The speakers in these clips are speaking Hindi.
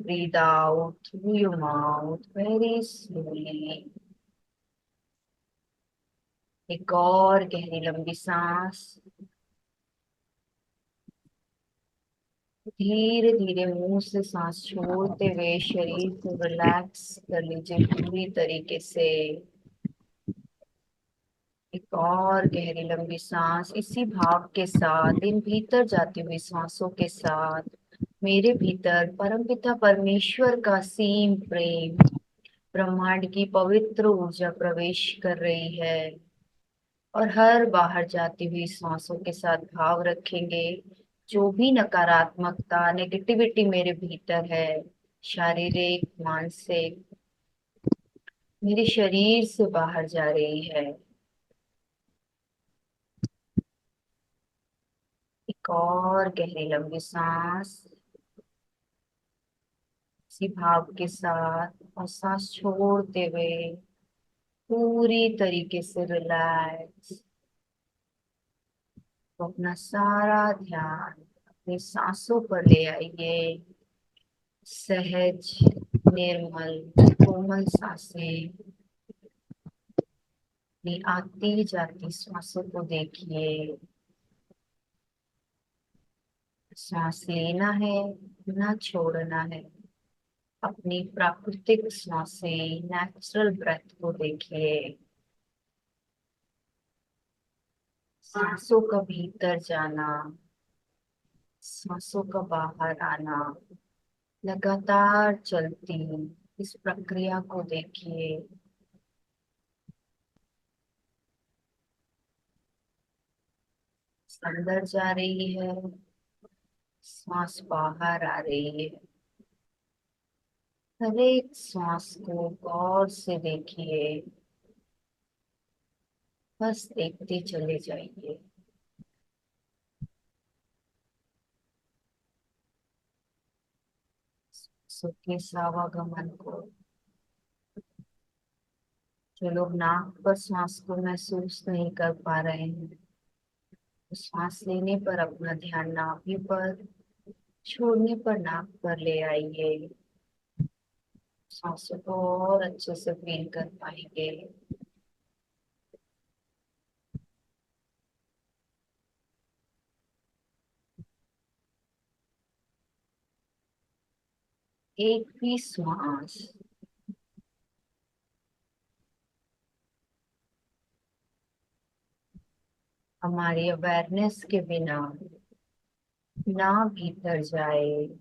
breathe out through your mouth very slowly. एक और गहरी लंबी सांस। धीरे धीरे मुंह से सांस छोड़ते हुए शरीर को रिलैक्स कर लीजिए पूरी तरीके से। एक और गहरी लंबी सांस इसी भाव के साथ दिन भीतर जाती हुई सांसों के साथ मेरे भीतर परमपिता परमेश्वर का सीम प्रेम ब्रह्मांड की पवित्र ऊर्जा प्रवेश कर रही है। और हर बाहर जाती हुई सांसों के साथ भाव रखेंगे जो भी नकारात्मकता नेगेटिविटी मेरे भीतर है, शारीरिक मानसिक, मेरे शरीर से बाहर जा रही है। एक और गहरी लंबी सांस इसी भाव के साथ और सांस छोड़ते हुए पूरी तरीके से रिलैक्स। तो अपना सारा ध्यान अपनी सांसों पर ले आइए। सहज निर्मल कोमल सांसें अपनी आती जाती सांसों को देखिए। सांस लेना है ना छोड़ना है। अपनी प्राकृतिक सांसें नेचुरल ब्रेथ को देखिए। सांसों का भीतर जाना, सांसों का बाहर आना लगातार चलती इस प्रक्रिया को देखिए। अंदर जा रही है, सांस बाहर आ रही है। हर एक सांस को गौर से देखिए। बस देखते चले जाइए। सुख के सावागमन को। जो लोग नाक पर सांस को महसूस नहीं कर पा रहे हैं, तो सांस लेने पर अपना ध्यान नाभि पर, छोड़ने पर नाक पर ले आइए। सांसों को और अच्छे से फील कर पाएंगे। एक भी श्वास हमारी अवेयरनेस के बिना ना भीतर जाए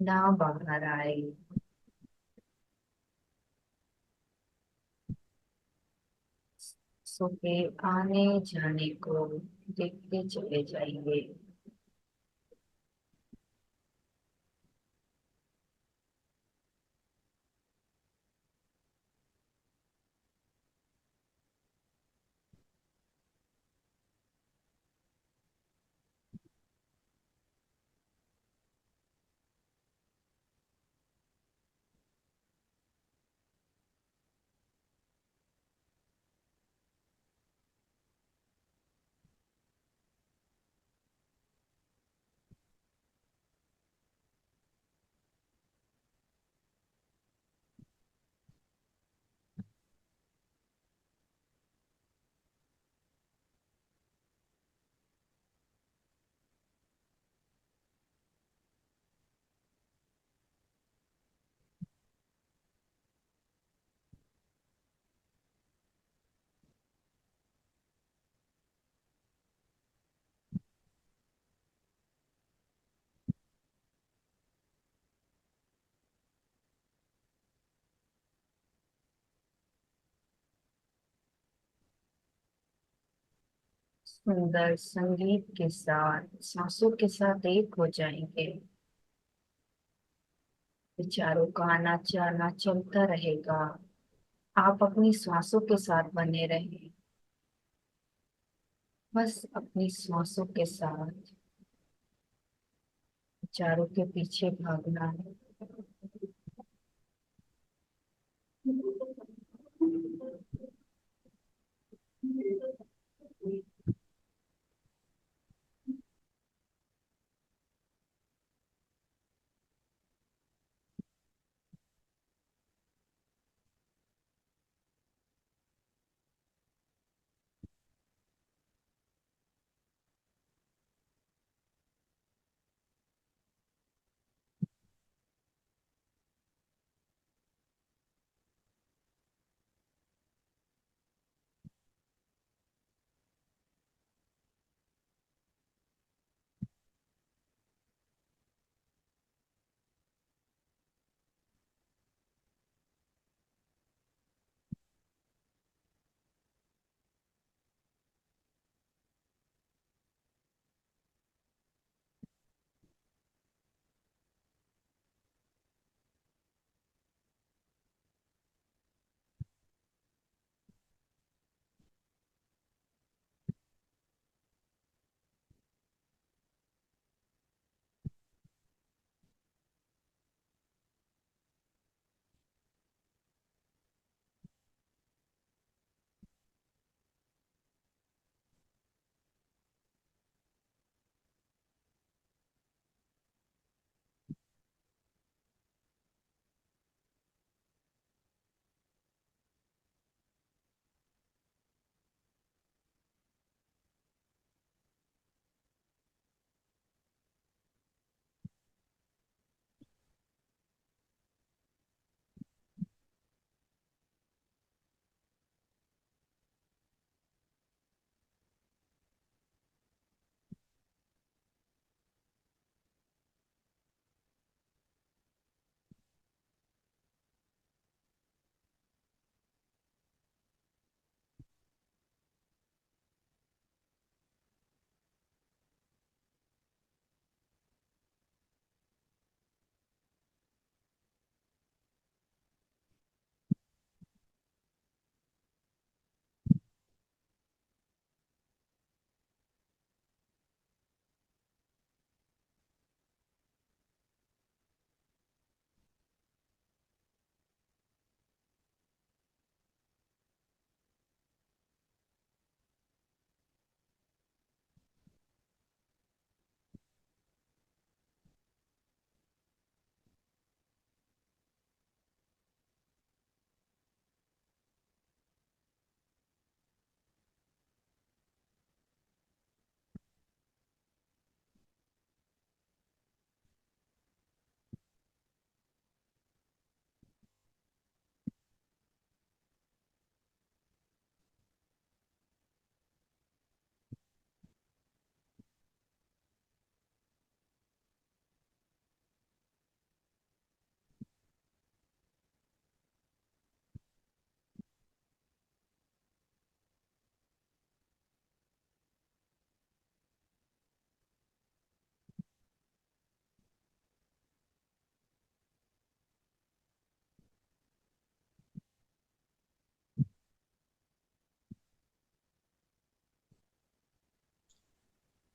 ना बाहर आए। सो के आने जाने को देखते चले जाइए। सुंदर संगीत के साथ सांसों के साथ एक हो जाएंगे। विचारों का आना जाना चलता रहेगा। आप अपनी सांसों के साथ बने रहें। बस अपनी सांसों के साथ विचारों के पीछे भागना है।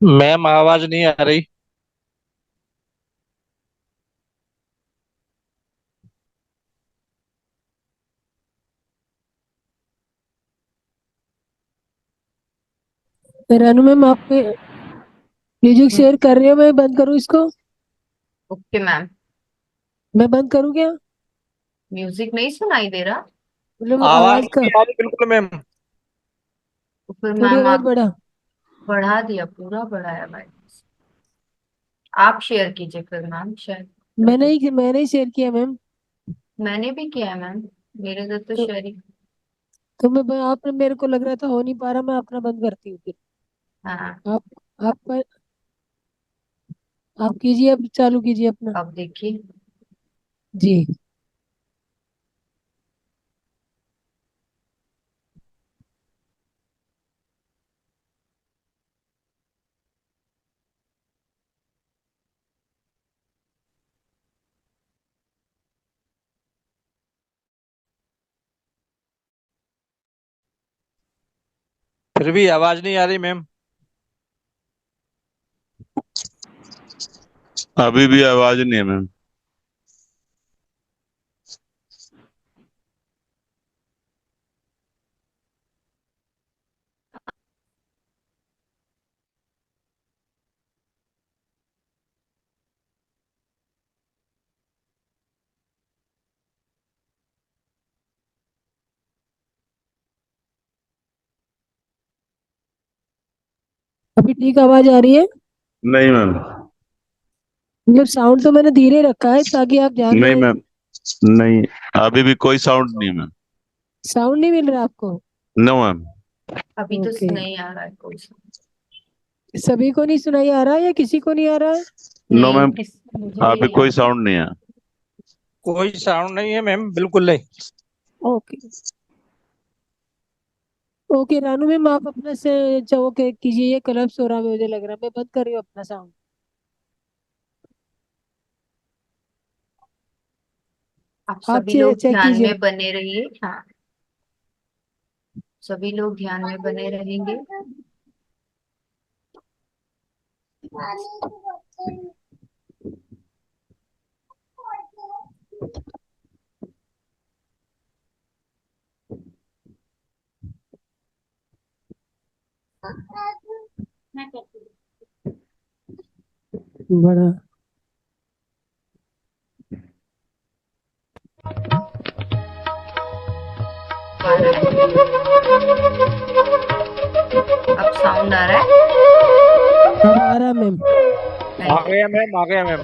मैम आवाज नहीं आ रही। रानू मैम, आप म्यूजिक शेयर कर रहे हो, मैं बंद करूँ इसको? Okay ma'am. मैं बंद करूँ क्या? म्यूजिक नहीं सुनाई दे रहा? मतलब आवाज आवाज का नहीं आ रही बिल्कुल मैम। तो फिर थोड़ी मैम और आप बढ़ा। बढ़ा दिया, पूरा बढ़ाया भाई। आप शेयर कीजिए फिर मैम, शायद मैंने तभी। ही मैंने ही शेयर किया मैम। मैंने भी किया है मैम। मेरे इधर तो तो शेयरिंग। आपने, मेरे को लग रहा था हो नहीं पा रहा, मैं अपना बंद करती हूँ फिर। हाँ। आप आप आप कीजिए, अब चालू कीजिए अपना। अब देखिए। जी। फिर भी आवाज नहीं आ रही मैम। अभी भी आवाज नहीं है मैम। अभी ठीक आवाज आ रही है? नहीं मैम। मतलब साउंड तो मैंने धीरे रखा है ताकि आप ध्यान नहीं में। मैम। नहीं, अभी भी कोई साउंड नहीं है मैम। साउंड नहीं मिल रहा आपको? No ma'am. अभी तो ओके। नहीं आ रहा है कोई सा। सभी को नहीं सुनाई आ रहा है या किसी को नहीं आ रहा है? नो नहीं, मैम। किस मुझे भी अभी नहीं आ कोई रहा। साउंड नहीं है। कोई साउंड नहीं है मैम, बिल्कुल नहीं। ओके। ओके रानू मैम, आप अपना से ओके कीजिए, ये कलप्स हो रहा है मुझे लग रहा है, मैं बंद कर रही हूँ अपना साउंड। आप आप सभी लोग चेक ध्यान कीजिए। में बने रहिए। हाँ, सभी लोग ध्यान में बने रहेंगे। बड़ा। आ रहा है। अब साउंड आ रहा है। अब आ रहा मैम। आ थैंक गया मैम, आ गया मैम।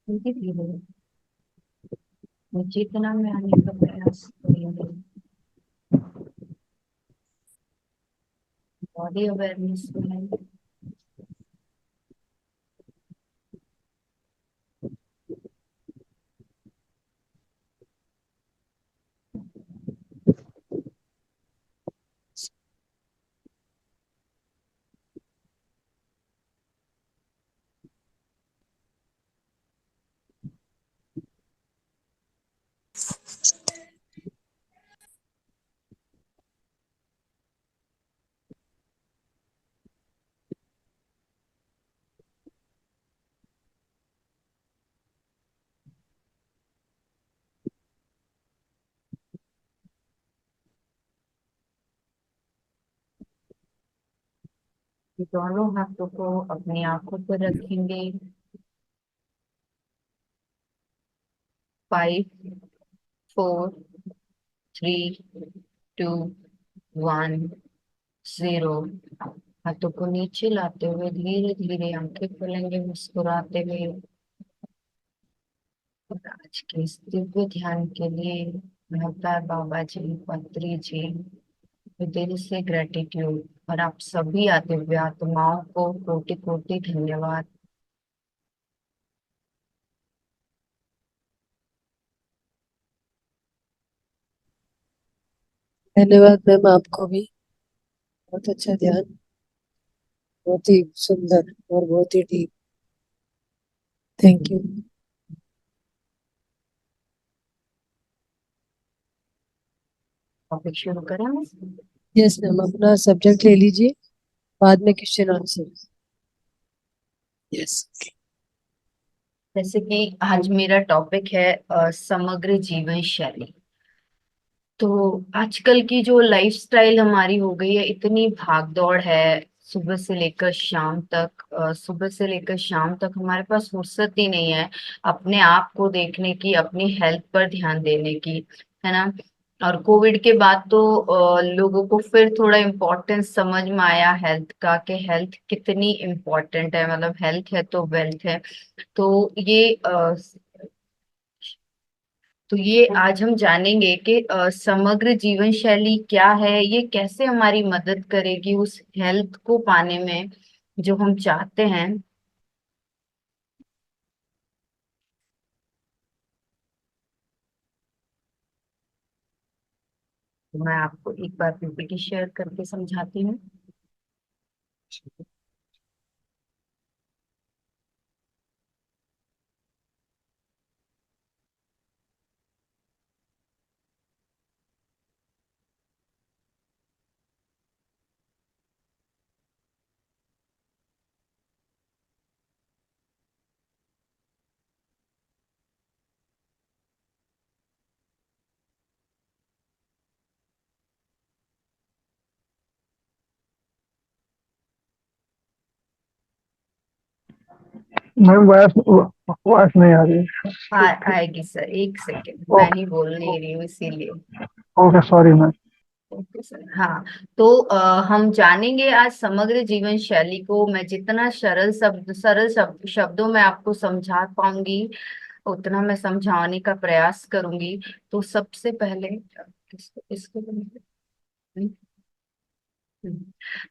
धीरे धीरे चेतना में आने का प्रयास करेंगे। बॉडी अवेयरनेस में दोनों हाथों को अपनी आंखों पर रखेंगे। 5 4 3 2 1 0। हाथों को नीचे लाते हुए धीरे धीरे आंखें खोलेंगे मुस्कुराते हुए। और आज के इस दिव्य ध्यान के लिए मेहता बाबा जी, पत्री जी, दिल से ग्रेटिट्यूड। और आप सभी दिव्य आत्माओं को कोटि कोटि धन्यवाद। धन्यवाद मैम, आपको भी। बहुत अच्छा ध्यान, बहुत ही सुंदर और बहुत ही डीप। Thank you. टॉपिक शुरू करें हम? यस मैम, अपना सब्जेक्ट ले लीजिए, बाद में क्वेश्चन आंसर। यस। जैसे कि आज मेरा टॉपिक है समग्र जीवन शैली। तो आजकल की जो लाइफस्टाइल हमारी हो गई है, इतनी भाग दौड़ है। सुबह से लेकर शाम तक, सुबह से लेकर शाम तक हमारे पास फुर्सत ही नहीं है अपने आप को देखने की, अपनी हेल्थ पर ध्यान देने की, है ना। और कोविड के बाद तो लोगों को फिर थोड़ा इम्पोर्टेंस समझ में आया हेल्थ का, कि हेल्थ कितनी इम्पोर्टेंट है। मतलब हेल्थ है तो वेल्थ है। तो ये आज हम जानेंगे कि समग्र जीवन शैली क्या है, ये कैसे हमारी मदद करेगी उस हेल्थ को पाने में जो हम चाहते हैं। तो मैं आपको एक बार पीपीटी शेयर करके समझाती हूँ। मैम वॉइस वॉइस नहीं आ रही है। आएगी सर, एक सेकेंड, मैं ही बोल नहीं रही हूँ इसीलिए। Okay sorry ma'am. Okay sir. हाँ, तो हम जानेंगे आज समग्र जीवन शैली को। मैं जितना सरल शब्दों में आपको समझा पाऊंगी उतना मैं समझाने का प्रयास करूंगी। तो सबसे पहले इसको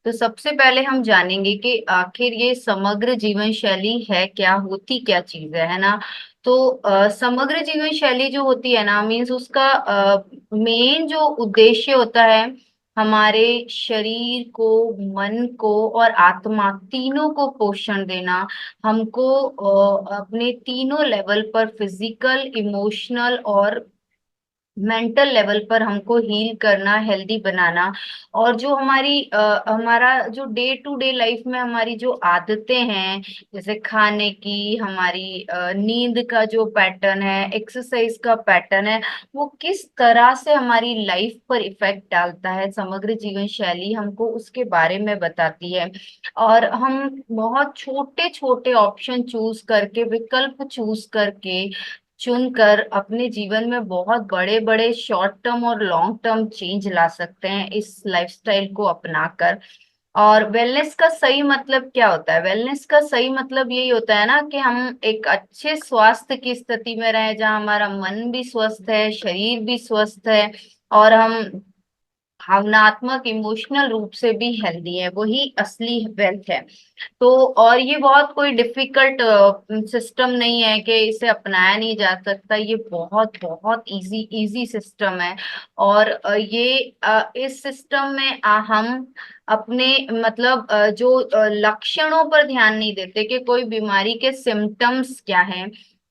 तो सबसे पहले हम जानेंगे कि आखिर ये समग्र जीवन शैली है क्या, होती क्या चीज है ना। तो समग्र जीवन शैली जो होती है ना, मीन्स उसका मेन जो उद्देश्य होता है हमारे शरीर को, मन को और आत्मा तीनों को पोषण देना। हमको अपने तीनों लेवल पर, फिजिकल, इमोशनल और मेंटल लेवल पर हमको हील करना, हेल्दी बनाना। और जो हमारा जो डे टू डे लाइफ में हमारी जो आदतें हैं, जैसे खाने की, हमारी नींद का जो पैटर्न है, एक्सरसाइज का पैटर्न है, वो किस तरह से हमारी लाइफ पर इफेक्ट डालता है, समग्र जीवन शैली हमको उसके बारे में बताती है। और हम बहुत छोटे छोटे ऑप्शन चूज करके, विकल्प चूज करके, चुनकर अपने जीवन में बहुत बड़े बड़े शॉर्ट टर्म और लॉन्ग टर्म चेंज ला सकते हैं इस लाइफस्टाइल को अपनाकर। और वेलनेस का सही मतलब क्या होता है? वेलनेस का सही मतलब यही होता है ना कि हम एक अच्छे स्वास्थ्य की स्थिति में रहें, जहाँ हमारा मन भी स्वस्थ है, शरीर भी स्वस्थ है, और हम भावनात्मक इमोशनल रूप से भी हेल्दी है। वही असली वेल्थ है। तो और ये बहुत कोई डिफिकल्ट सिस्टम नहीं है कि इसे अपनाया नहीं जा सकता। ये बहुत बहुत इजी इजी सिस्टम है। और इस सिस्टम में हम अपने मतलब जो लक्षणों पर ध्यान नहीं देते कि कोई बीमारी के सिम्टम्स क्या हैं।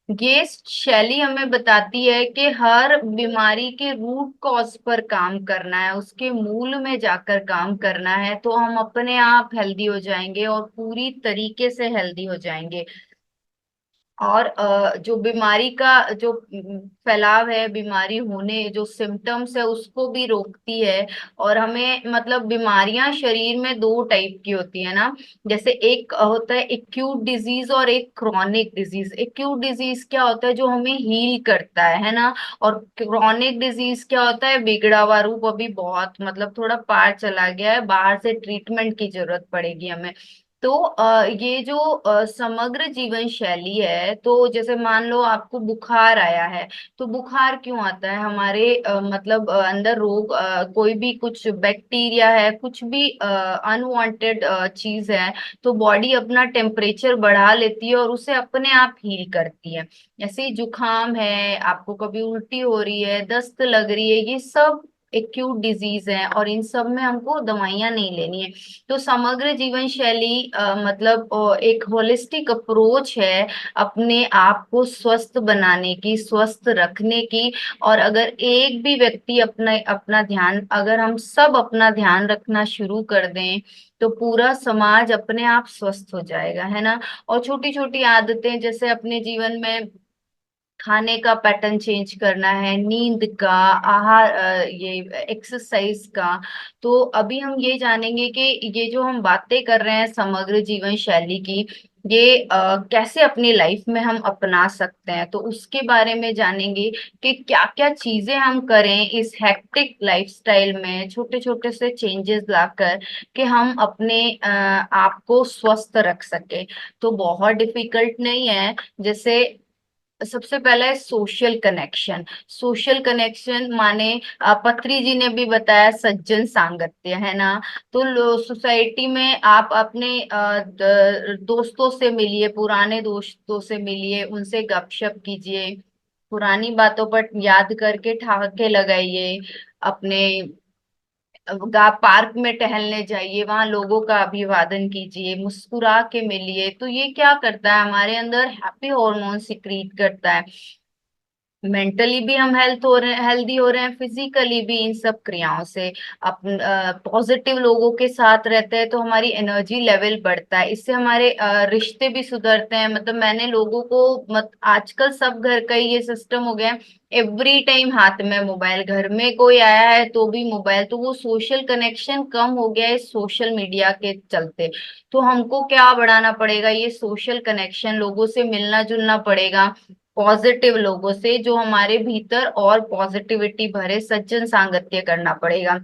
ये शैली हमें बताती है कि हर बीमारी के रूट कॉज पर काम करना है, उसके मूल में जाकर काम करना है, तो हम अपने आप हेल्दी हो जाएंगे और पूरी तरीके से हेल्दी हो जाएंगे। और जो बीमारी का जो फैलाव है, बीमारी होने जो सिम्टम्स है, उसको भी रोकती है। और हमें मतलब बीमारियां शरीर में दो टाइप की होती है ना। जैसे एक होता है एक्यूट डिजीज और एक क्रॉनिक डिजीज। एक्यूट डिजीज क्या होता है? जो हमें हील करता है ना। और क्रॉनिक डिजीज क्या होता है? बिगड़ा हुआ रूप, अभी बहुत मतलब थोड़ा पार चला गया है, बाहर से ट्रीटमेंट की जरूरत पड़ेगी हमें। तो ये जो समग्र जीवन शैली है, तो जैसे मान लो आपको बुखार आया है। तो बुखार क्यों आता है? हमारे मतलब अंदर रोग, कोई भी कुछ बैक्टीरिया है, कुछ भी अनवांटेड चीज है, तो बॉडी अपना टेम्परेचर बढ़ा लेती है और उसे अपने आप हील करती है। जैसे ही जुकाम है, आपको कभी उल्टी हो रही है, दस्त लग रही है, ये सब एक्यूट डिजीज है, और इन सब में हमको दवाइयां नहीं लेनी है। तो समग्र जीवन शैली मतलब एक होलिस्टिक अप्रोच है अपने आप को स्वस्थ बनाने की, स्वस्थ रखने की। और अगर एक भी व्यक्ति अपना अपना ध्यान, अगर हम सब अपना ध्यान रखना शुरू कर दें, तो पूरा समाज अपने आप स्वस्थ हो जाएगा, है ना। और छोटी छोटी आदतें, जैसे अपने जीवन में खाने का पैटर्न चेंज करना है, नींद का, आहार, ये एक्सरसाइज का। तो अभी हम ये जानेंगे कि ये जो हम बातें कर रहे हैं समग्र जीवन शैली की, ये कैसे अपनी लाइफ में हम अपना सकते हैं। तो उसके बारे में जानेंगे कि क्या क्या चीजें हम करें इस हेक्टिक लाइफस्टाइल में, छोटे छोटे से चेंजेस लाकर, कि हम अपने आप को स्वस्थ रख सके। तो बहुत डिफिकल्ट नहीं है। जैसे सबसे पहला है सोशल कनेक्शन। सोशल कनेक्शन माने पत्री जी ने भी बताया, सज्जन सांगत्य, है ना। तो सोसाइटी में आप अपने दोस्तों से मिलिए, पुराने दोस्तों से मिलिए, उनसे गपशप कीजिए, पुरानी बातों पर याद करके ठहाके लगाइए। अपने पार्क में टहलने जाइए, वहां लोगों का अभिवादन कीजिए, मुस्कुरा के मिलिए। तो ये क्या करता है? हमारे अंदर हैप्पी हार्मोन सिक्रीट करता है। मेंटली भी हम हेल्दी हो रहे हैं, फिजिकली भी, इन सब क्रियाओं से। अपन पॉजिटिव लोगों के साथ रहते हैं तो हमारी एनर्जी लेवल बढ़ता है, इससे हमारे रिश्ते भी सुधरते हैं। मतलब मैंने लोगों को आजकल सब घर का ही ये सिस्टम हो गया है। एवरी टाइम हाथ में मोबाइल, घर में कोई आया है तो भी मोबाइल, तो वो सोशल कनेक्शन कम हो गया है सोशल मीडिया के चलते। तो हमको क्या बढ़ाना पड़ेगा? ये सोशल कनेक्शन, लोगों से मिलना जुलना पड़ेगा, पॉजिटिव लोगों से, जो हमारे भीतर और पॉजिटिविटी भरे सज्जन सांगत्य करना पड़ेगा।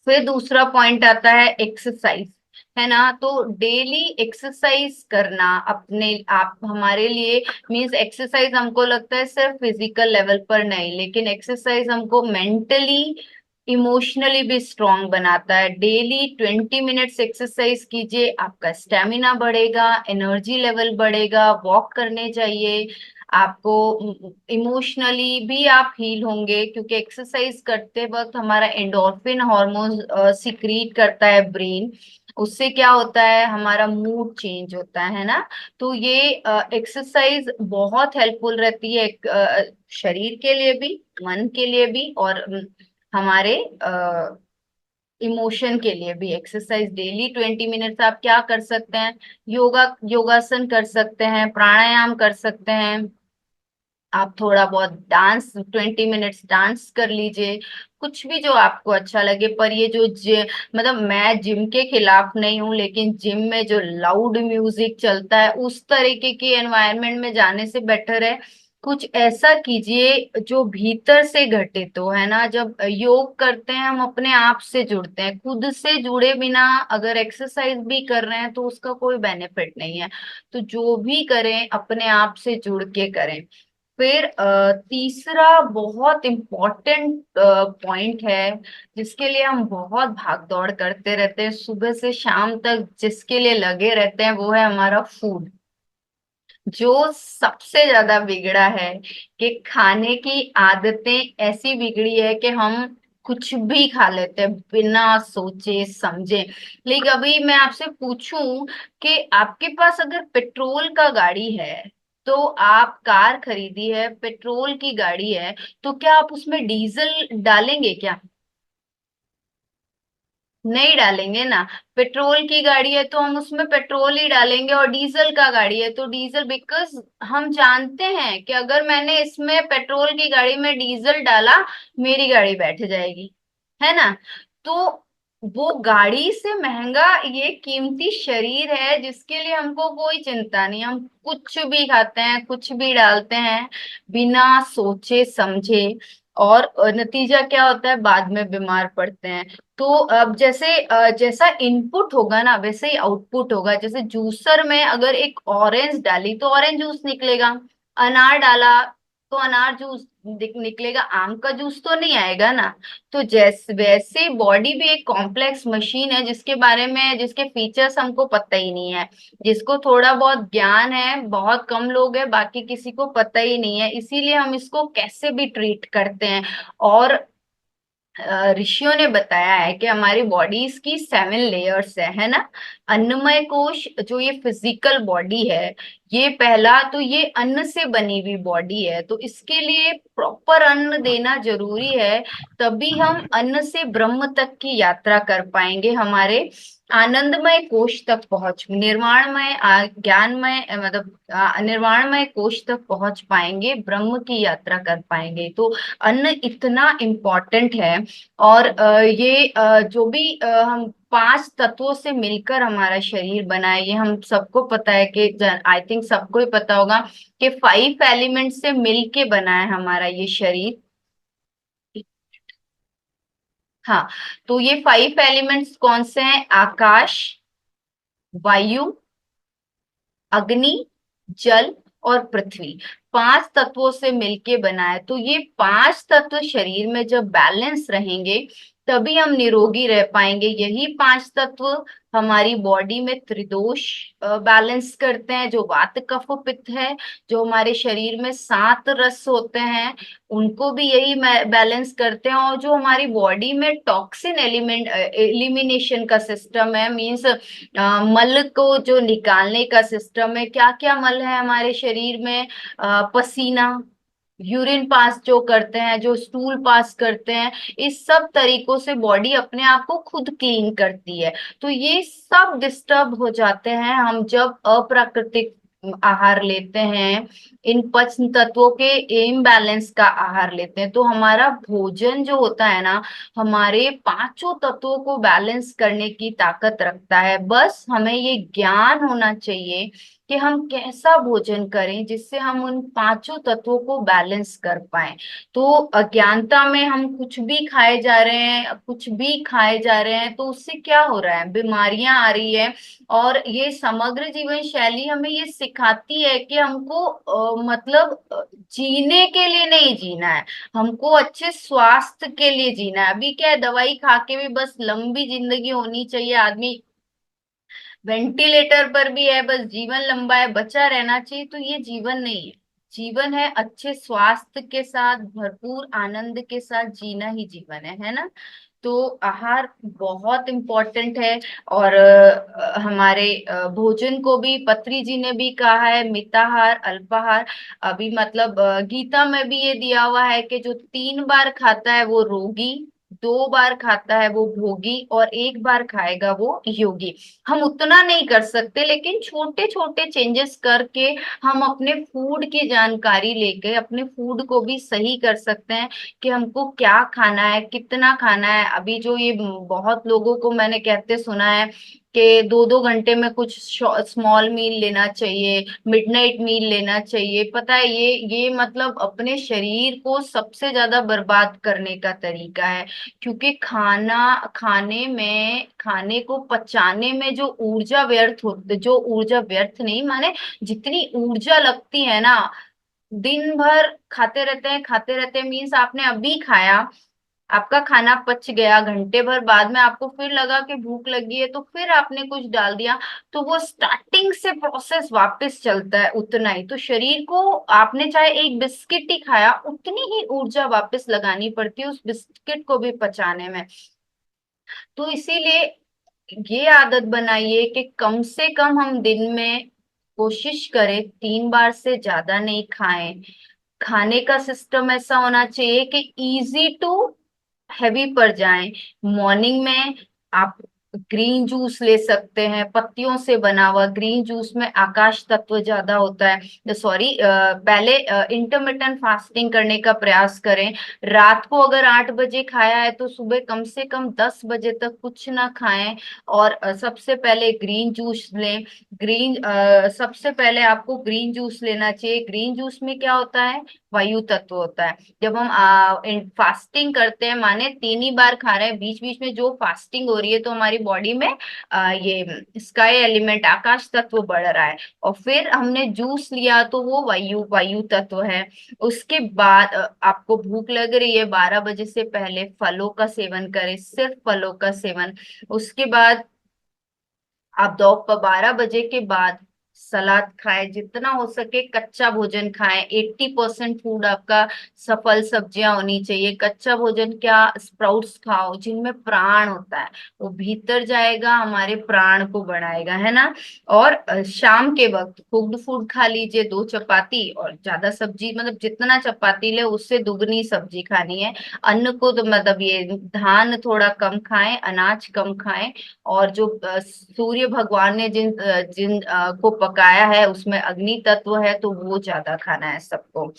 फिर दूसरा पॉइंट आता है एक्सरसाइज, है ना। तो डेली एक्सरसाइज करना अपने आप हमारे लिए मीन्स, एक्सरसाइज हमको लगता है सिर्फ फिजिकल लेवल पर नहीं, लेकिन एक्सरसाइज हमको मेंटली इमोशनली भी स्ट्रांग बनाता है। डेली 20 मिनट्स एक्सरसाइज कीजिए, आपका स्टेमिना बढ़ेगा, एनर्जी लेवल बढ़ेगा, वॉक करने चाहिए आपको। इमोशनली भी आप हील होंगे, क्योंकि एक्सरसाइज करते वक्त हमारा एंडोर्फिन हार्मोन सिक्रीट करता है ब्रेन। उससे क्या होता है? हमारा मूड चेंज होता है ना। तो ये एक्सरसाइज बहुत हेल्पफुल रहती है, शरीर के लिए भी, मन के लिए भी, और हमारे इमोशन के लिए भी। एक्सरसाइज डेली 20 मिनट्स आप क्या कर सकते हैं? योगासन कर सकते हैं, प्राणायाम कर सकते हैं, आप थोड़ा बहुत डांस, 20 मिनट्स डांस कर लीजिए, कुछ भी जो आपको अच्छा लगे। पर ये जो मतलब मैं जिम के खिलाफ नहीं हूँ, लेकिन जिम में जो लाउड म्यूजिक चलता है, उस तरीके की एनवायरनमेंट में जाने से बेटर है कुछ ऐसा कीजिए जो भीतर से घटित हो, है ना। जब योग करते हैं हम अपने आप से जुड़ते हैं, खुद से जुड़े बिना अगर एक्सरसाइज भी कर रहे हैं तो उसका कोई बेनिफिट नहीं है। तो जो भी करें अपने आप से जुड़ के करें। फिर तीसरा बहुत इम्पोर्टेंट पॉइंट है जिसके लिए हम बहुत भाग दौड़ करते रहते हैं, सुबह से शाम तक जिसके लिए लगे रहते हैं, वो है हमारा फूड। जो सबसे ज्यादा बिगड़ा है कि खाने की आदतें ऐसी बिगड़ी है कि हम कुछ भी खा लेते हैं बिना सोचे समझे। लेकिन अभी मैं आपसे पूछूं कि आपके पास अगर पेट्रोल का गाड़ी है, तो आप कार खरीदी है, पेट्रोल की गाड़ी है, तो क्या आप उसमें डीजल डालेंगे क्या? नहीं डालेंगे ना। पेट्रोल की गाड़ी है तो हम उसमें पेट्रोल ही डालेंगे, और डीजल का गाड़ी है तो डीजल, बिकॉज हम जानते हैं कि अगर मैंने इसमें पेट्रोल की गाड़ी में डीजल डाला, मेरी गाड़ी बैठ जाएगी, है ना। तो वो गाड़ी से महंगा ये कीमती शरीर है जिसके लिए हमको कोई चिंता नहीं, हम कुछ भी खाते हैं, कुछ भी डालते हैं बिना सोचे समझे। और नतीजा क्या होता है, बाद में बीमार पड़ते हैं। तो अब जैसे जैसा इनपुट होगा ना वैसे ही आउटपुट होगा। जैसे जूसर में अगर एक ऑरेंज डाली तो ऑरेंज जूस निकलेगा, अनार डाला तो अनार जूस निकलेगा, आम का जूस तो नहीं आएगा ना। तो जैसे वैसे बॉडी भी एक कॉम्प्लेक्स मशीन है जिसके बारे में, जिसके फीचर्स हमको पता ही नहीं है। जिसको थोड़ा बहुत ज्ञान है, बहुत कम लोग हैं, बाकी किसी को पता ही नहीं है, इसीलिए हम इसको कैसे भी ट्रीट करते हैं। और ऋषियों ने बताया है कि हमारी बॉडीज की 7 लेयर्स है ना। अन्नमय कोश जो ये फिजिकल बॉडी है, ये पहला तो ये अन्न से बनी हुई बॉडी है, तो इसके लिए प्रॉपर अन्न देना जरूरी है। तभी हम अन्न से ब्रह्म तक की यात्रा कर पाएंगे, हमारे आनंदमय कोश तक पहुंच, निर्वाणमय ज्ञानमय मतलब निर्वाणमय कोश तक पहुंच पाएंगे, ब्रह्म की यात्रा कर पाएंगे। तो अन्न इतना इम्पोर्टेंट है। और ये जो भी हम 5 तत्वों से मिलकर हमारा शरीर बना है, ये हम सबको पता है कि, आई थिंक सबको ही पता होगा कि 5 एलिमेंट से मिलके बना है हमारा ये शरीर। हाँ, तो ये 5 एलिमेंट्स कौन से हैं? आकाश, वायु, अग्नि, जल और पृथ्वी। 5 तत्वों से मिलके बना है। तो ये 5 तत्व शरीर में जब बैलेंस रहेंगे तभी हम निरोगी रह पाएंगे। यही 5 तत्व हमारी बॉडी में त्रिदोष बैलेंस करते हैं, जो वात कफ पित्त है। जो हमारे शरीर में 7 रस होते हैं, उनको भी यही बैलेंस करते हैं। और जो हमारी बॉडी में टॉक्सिन एलिमेंट एलिमिनेशन का सिस्टम है, मीन्स मल को जो निकालने का सिस्टम है, क्या क्या मल है हमारे शरीर में, पसीना, यूरिन पास जो करते हैं, जो स्टूल पास करते हैं, इस सब तरीकों से बॉडी अपने आप को खुद क्लीन करती है। तो ये सब डिस्टर्ब हो जाते हैं हम जब अप्राकृतिक आहार लेते हैं, इन 5 तत्वों के इम्बैलेंस का आहार लेते हैं। तो हमारा भोजन जो होता है ना, हमारे 5 तत्वों को बैलेंस करने की ताकत रखता है। बस हमें ये ज्ञान होना चाहिए कि हम कैसा भोजन करें जिससे हम उन 5 तत्वों को बैलेंस कर पाए। तो अज्ञानता में हम कुछ भी खाए जा रहे हैं, कुछ भी खाए जा रहे हैं, तो उससे क्या हो रहा है, बीमारियां आ रही है। और ये समग्र जीवन शैली हमें ये सिखाती है कि हमको मतलब जीने के लिए नहीं जीना है, हमको अच्छे स्वास्थ्य के लिए जीना है। अभी क्या है, दवाई खा के भी बस लंबी जिंदगी होनी चाहिए, आदमी वेंटिलेटर पर भी है, बस जीवन लंबा है, बचा रहना चाहिए, तो ये जीवन नहीं है। जीवन है अच्छे स्वास्थ्य के साथ, भरपूर आनंद के साथ जीना ही जीवन है ना। तो आहार बहुत इम्पोर्टेंट है। और हमारे भोजन को भी पत्री जी ने भी कहा है, मिताहार अल्पाहार। अभी मतलब गीता में भी ये दिया हुआ है कि जो 3 बार खाता है वो रोगी, 2 बार खाता है वो भोगी, और 1 बार खाएगा वो योगी। हम उतना नहीं कर सकते, लेकिन छोटे छोटे चेंजेस करके हम अपने फूड की जानकारी लेके अपने फूड को भी सही कर सकते हैं कि हमको क्या खाना है, कितना खाना है। अभी जो ये बहुत लोगों को मैंने कहते सुना है कि 2-2 घंटे में कुछ स्मॉल मील लेना चाहिए, मिडनाइट मील लेना चाहिए। पता है ये मतलब अपने शरीर को सबसे ज्यादा बर्बाद करने का तरीका है। क्योंकि खाने को पचाने में जो ऊर्जा व्यर्थ होती, जो ऊर्जा व्यर्थ नहीं माने, जितनी ऊर्जा लगती है ना, दिन भर खाते रहते हैं, मीन्स आपने अभी खाया, आपका खाना पच गया, घंटे भर बाद में आपको फिर लगा कि भूख लगी है, तो फिर आपने कुछ डाल दिया, तो वो स्टार्टिंग से प्रोसेस वापस चलता है उतना ही। तो शरीर को आपने चाहे एक बिस्किट ही खाया, उतनी ही ऊर्जा वापस लगानी पड़ती है उस बिस्किट को भी पचाने में। तो इसीलिए ये आदत बनाइए कि कम से कम हम दिन में कोशिश करें 3 बार से ज्यादा नहीं खाएं। खाने का सिस्टम ऐसा होना चाहिए कि इजी टू हैवी पड़ जाए। मॉर्निंग में आप ग्रीन जूस ले सकते हैं, पत्तियों से बना हुआ ग्रीन जूस में आकाश तत्व ज्यादा होता है। सॉरी, पहले इंटरमिटेंट फास्टिंग करने का प्रयास करें। रात को अगर 8 बजे खाया है तो सुबह कम से कम 10 बजे तक कुछ ना खाएं। और सबसे पहले ग्रीन जूस लें। सबसे पहले आपको ग्रीन जूस लेना चाहिए। ग्रीन जूस में क्या होता है, वायु तत्व होता है। जब हम फास्टिंग करते हैं, माने 3 ही बार खा रहे हैं, बीच बीच में जो फास्टिंग हो रही है, तो हमारी बॉडी में ये स्काई एलिमेंट, आकाश तत्व बढ़ रहा है, और फिर हमने जूस लिया तो वो वायु तत्व है। उसके बाद आपको भूख लग रही है, 12 बजे से पहले फलों का सेवन करें, सिर्फ फलों का सेवन। उसके बाद आप दोपहर 12 बजे के बाद सलाद खाएं, जितना हो सके कच्चा भोजन खाएं। 80% फूड आपका सफल सब्जियां होनी चाहिए। कच्चा भोजन क्या, स्प्राउट्स खाओ जिनमें प्राण होता है, वो भीतर जाएगा, हमारे प्राण को बढ़ाएगा, है ना। और शाम के वक्त कुक्ड फूड खा लीजिए, 2 चपाती और ज्यादा सब्जी, मतलब जितना चपाती ले उससे दुगनी सब्जी खानी है। अन्न को तो मतलब ये धान थोड़ा कम खाएं, अनाज कम खाएं। और जो सूर्य भगवान ने जिन को पकाया है उसमें अग्नि तत्व है, तो वो ज्यादा खाना है सबको।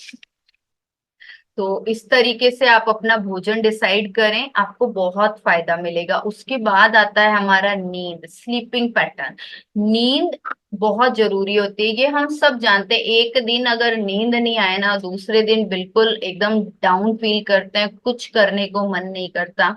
तो इस तरीके से आप अपना भोजन डिसाइड करें, आपको बहुत फायदा मिलेगा। उसके बाद आता है हमारा नींद, स्लीपिंग पैटर्न। नींद बहुत जरूरी होती है, ये हम सब जानते हैं। एक दिन अगर नींद नहीं आए ना, दूसरे दिन बिल्कुल एकदम डाउन फील करते हैं, कुछ करने को मन नहीं करता।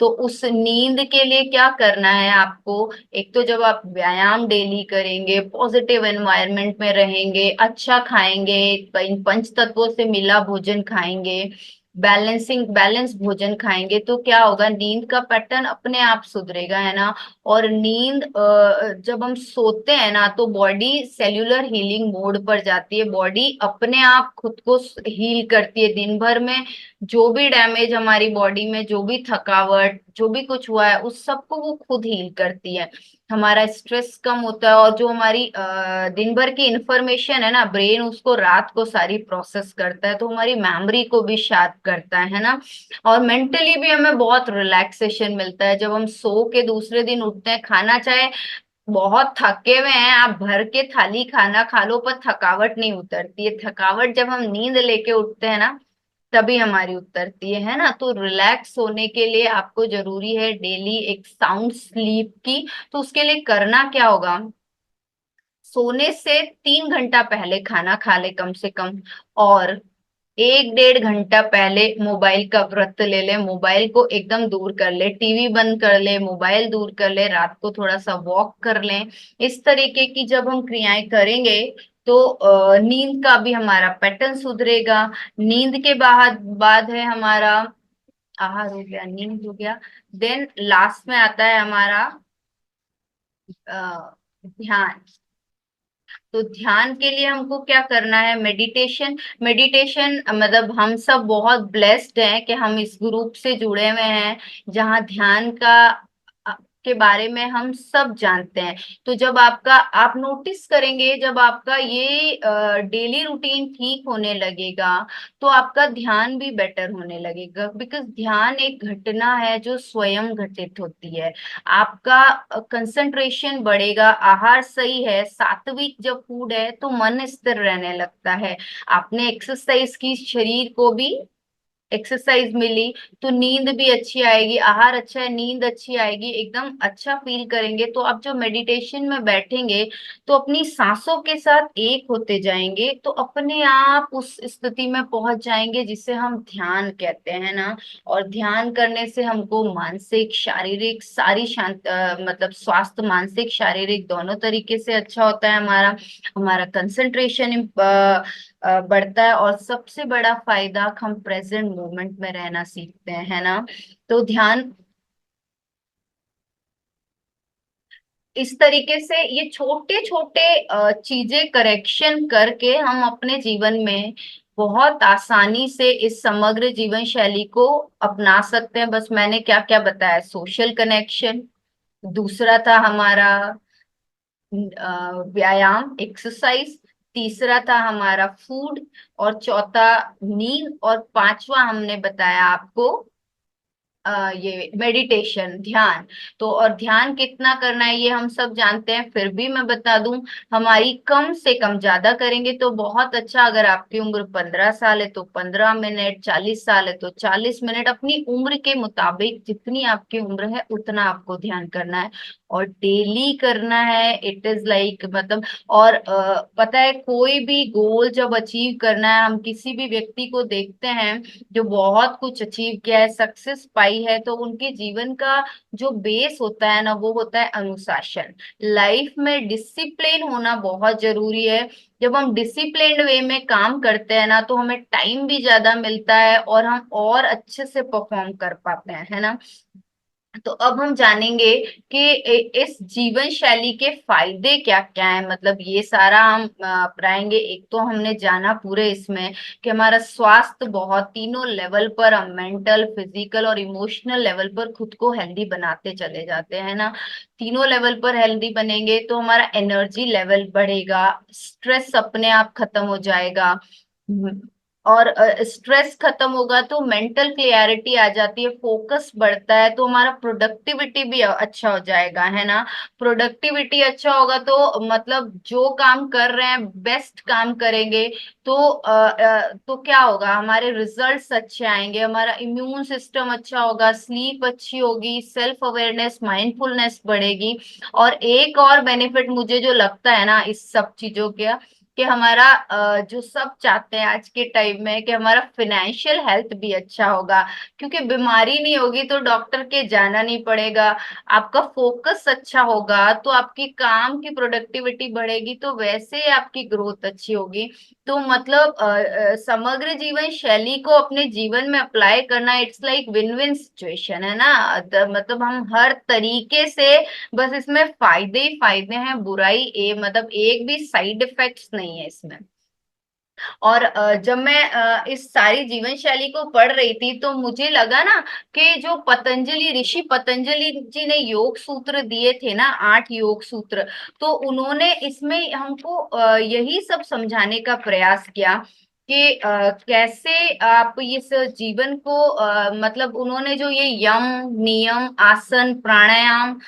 तो उस नींद के लिए क्या करना है आपको, एक तो जब आप व्यायाम डेली करेंगे, पॉजिटिव एनवायरनमेंट में रहेंगे, अच्छा खाएंगे, इन पंच तत्वों से मिला भोजन खाएंगे, बैलेंस भोजन खाएंगे, तो क्या होगा, नींद का पैटर्न अपने आप सुधरेगा, है ना। और नींद जब हम सोते हैं ना, तो बॉडी सेल्यूलर हीलिंग मोड पर जाती है। बॉडी अपने आप खुद को हील करती है। दिन भर में जो भी डैमेज हमारी बॉडी में, जो भी थकावट, जो भी कुछ हुआ है, उस सबको वो खुद हील करती है। हमारा स्ट्रेस कम होता है, और जो हमारी दिन भर की इंफॉर्मेशन है ना, ब्रेन उसको रात को सारी प्रोसेस करता है, तो हमारी मेमोरी को भी शार्प करता है ना। और मेंटली भी हमें बहुत रिलैक्सेशन मिलता है जब हम सो के दूसरे दिन उठते हैं। खाना चाहे बहुत थके हुए हैं, आप भर के थाली खाना खा लो, पर थकावट नहीं उतरती है। थकावट जब हम नींद लेके उठते हैं ना, तभी हमारी उतरती है ना। तो रिलैक्स होने के लिए आपको जरूरी है डेली एक साउंड स्लीप की। तो उसके लिए करना क्या होगा, सोने से 3 घंटा पहले खाना खा ले कम से कम, और 1-1.5 घंटा पहले मोबाइल का व्रत ले ले। मोबाइल को एकदम दूर कर ले, टीवी बंद कर ले, मोबाइल दूर कर ले, रात को थोड़ा सा वॉक कर ले। इस तरीके की जब हम क्रियाएं करेंगे, तो नींद का भी हमारा पैटर्न सुधरेगा। नींद के बाद है हमारा आहार, हो गया, नींद हो गया। देन लास्ट में आता है हमारा ध्यान। तो ध्यान के लिए हमको क्या करना है, मेडिटेशन। मेडिटेशन मतलब हम सब बहुत ब्लेस्ड हैं कि हम इस ग्रुप से जुड़े हुए हैं, जहाँ ध्यान के बारे में हम सब जानते हैं। तो जब आप नोटिस करेंगे, जब आपका ये डेली रूटीन ठीक होने लगेगा, तो आपका ध्यान भी बेटर होने लगेगा। बिकॉज ध्यान एक घटना है जो स्वयं घटित होती है। आपका कंसंट्रेशन बढ़ेगा, आहार सही है, सात्विक जब फूड है तो मन स्थिर रहने लगता है। आपने एक्सरसाइज की, शरीर को भी एक्सरसाइज मिली तो नींद भी अच्छी आएगी, आहार अच्छा है नींद अच्छी आएगी, एकदम अच्छा फील करेंगे। तो आप जो मेडिटेशन में बैठेंगे तो अपनी सांसों के साथ एक होते जाएंगे, तो अपने आप उस स्थिति में पहुंच जाएंगे जिसे हम ध्यान कहते हैं ना। और ध्यान करने से हमको मानसिक शारीरिक सारी मतलब स्वास्थ्य मानसिक शारीरिक दोनों तरीके से अच्छा होता है। हमारा हमारा कंसंट्रेशन बढ़ता है, और सबसे बड़ा फायदा हम प्रेजेंट मोमेंट में रहना सीखते हैं, है ना। तो ध्यान इस तरीके से ये छोटे छोटे चीजें करेक्शन करके हम अपने जीवन में बहुत आसानी से इस समग्र जीवन शैली को अपना सकते हैं। बस मैंने क्या क्या बताया, सोशल कनेक्शन, दूसरा था हमारा व्यायाम एक्सरसाइज, तीसरा था हमारा फूड, और चौथा नींद, और पांचवा हमने बताया आपको ये मेडिटेशन ध्यान। तो और ध्यान कितना करना है ये हम सब जानते हैं, फिर भी मैं बता दूं, हमारी कम से कम, ज्यादा करेंगे तो बहुत अच्छा। अगर आपकी उम्र 15 साल है तो 15 मिनट, 40 साल है तो 40 मिनट, अपनी उम्र के मुताबिक जितनी आपकी उम्र है उतना आपको ध्यान करना है, और डेली करना है। इट इज लाइक मतलब, और पता है कोई भी गोल जब अचीव करना है, हम किसी भी व्यक्ति को देखते हैं जो बहुत कुछ अचीव किया है, सक्सेस पाई है, तो उनके जीवन का जो बेस होता है ना वो होता है अनुशासन। लाइफ में डिसिप्लिन होना बहुत जरूरी है। जब हम डिसिप्लिन्ड वे में काम करते हैं ना तो हमें टाइम भी ज्यादा मिलता है और हम और अच्छे से परफॉर्म कर पाते हैं, है ना। तो अब हम जानेंगे कि इस जीवन शैली के फायदे क्या क्या है, मतलब ये सारा हम अपनाएंगे। एक तो हमने जाना पूरे इसमें कि हमारा स्वास्थ्य बहुत तीनों लेवल पर, हम मेंटल फिजिकल और इमोशनल लेवल पर खुद को हेल्दी बनाते चले जाते हैं ना। तीनों लेवल पर हेल्दी बनेंगे तो हमारा एनर्जी लेवल बढ़ेगा, स्ट्रेस अपने आप खत्म हो जाएगा, और स्ट्रेस खत्म होगा तो मेंटल क्लियरिटी आ जाती है, फोकस बढ़ता है, तो हमारा प्रोडक्टिविटी भी अच्छा हो जाएगा, है ना। प्रोडक्टिविटी अच्छा होगा तो मतलब जो काम कर रहे हैं बेस्ट काम करेंगे, तो तो क्या होगा, हमारे रिजल्ट्स अच्छे आएंगे, हमारा इम्यून सिस्टम अच्छा होगा, स्लीप अच्छी होगी, सेल्फ अवेयरनेस माइंडफुलनेस बढ़ेगी। और एक और बेनिफिट मुझे जो लगता है ना इस सब चीजों के, कि हमारा जो सब चाहते हैं आज के टाइम में कि हमारा फिनेंशियल हेल्थ भी अच्छा होगा, क्योंकि बीमारी नहीं होगी तो डॉक्टर के जाना नहीं पड़ेगा। आपका फोकस अच्छा होगा तो आपकी काम की प्रोडक्टिविटी बढ़ेगी, तो वैसे ही आपकी ग्रोथ अच्छी होगी। तो मतलब समग्र जीवन शैली को अपने जीवन में अप्लाई करना, it's like win win situation, है ना। मतलब हम हर तरीके से, बस इसमें फायदे ही फायदे हैं, बुराई मतलब एक भी साइड इफेक्ट्स नहीं है इसमें। और जब मैं इस सारी जीवन शैली को पढ़ रही थी तो मुझे लगा ना कि जो पतंजलि ऋषि पतंजलि जी ने योग सूत्र दिए थे ना, 8 योग सूत्र, तो उन्होंने इसमें हमको यही सब समझाने का प्रयास किया कि कैसे आप इस जीवन को मतलब उन्होंने जो ये यम नियम आसन प्राणायाम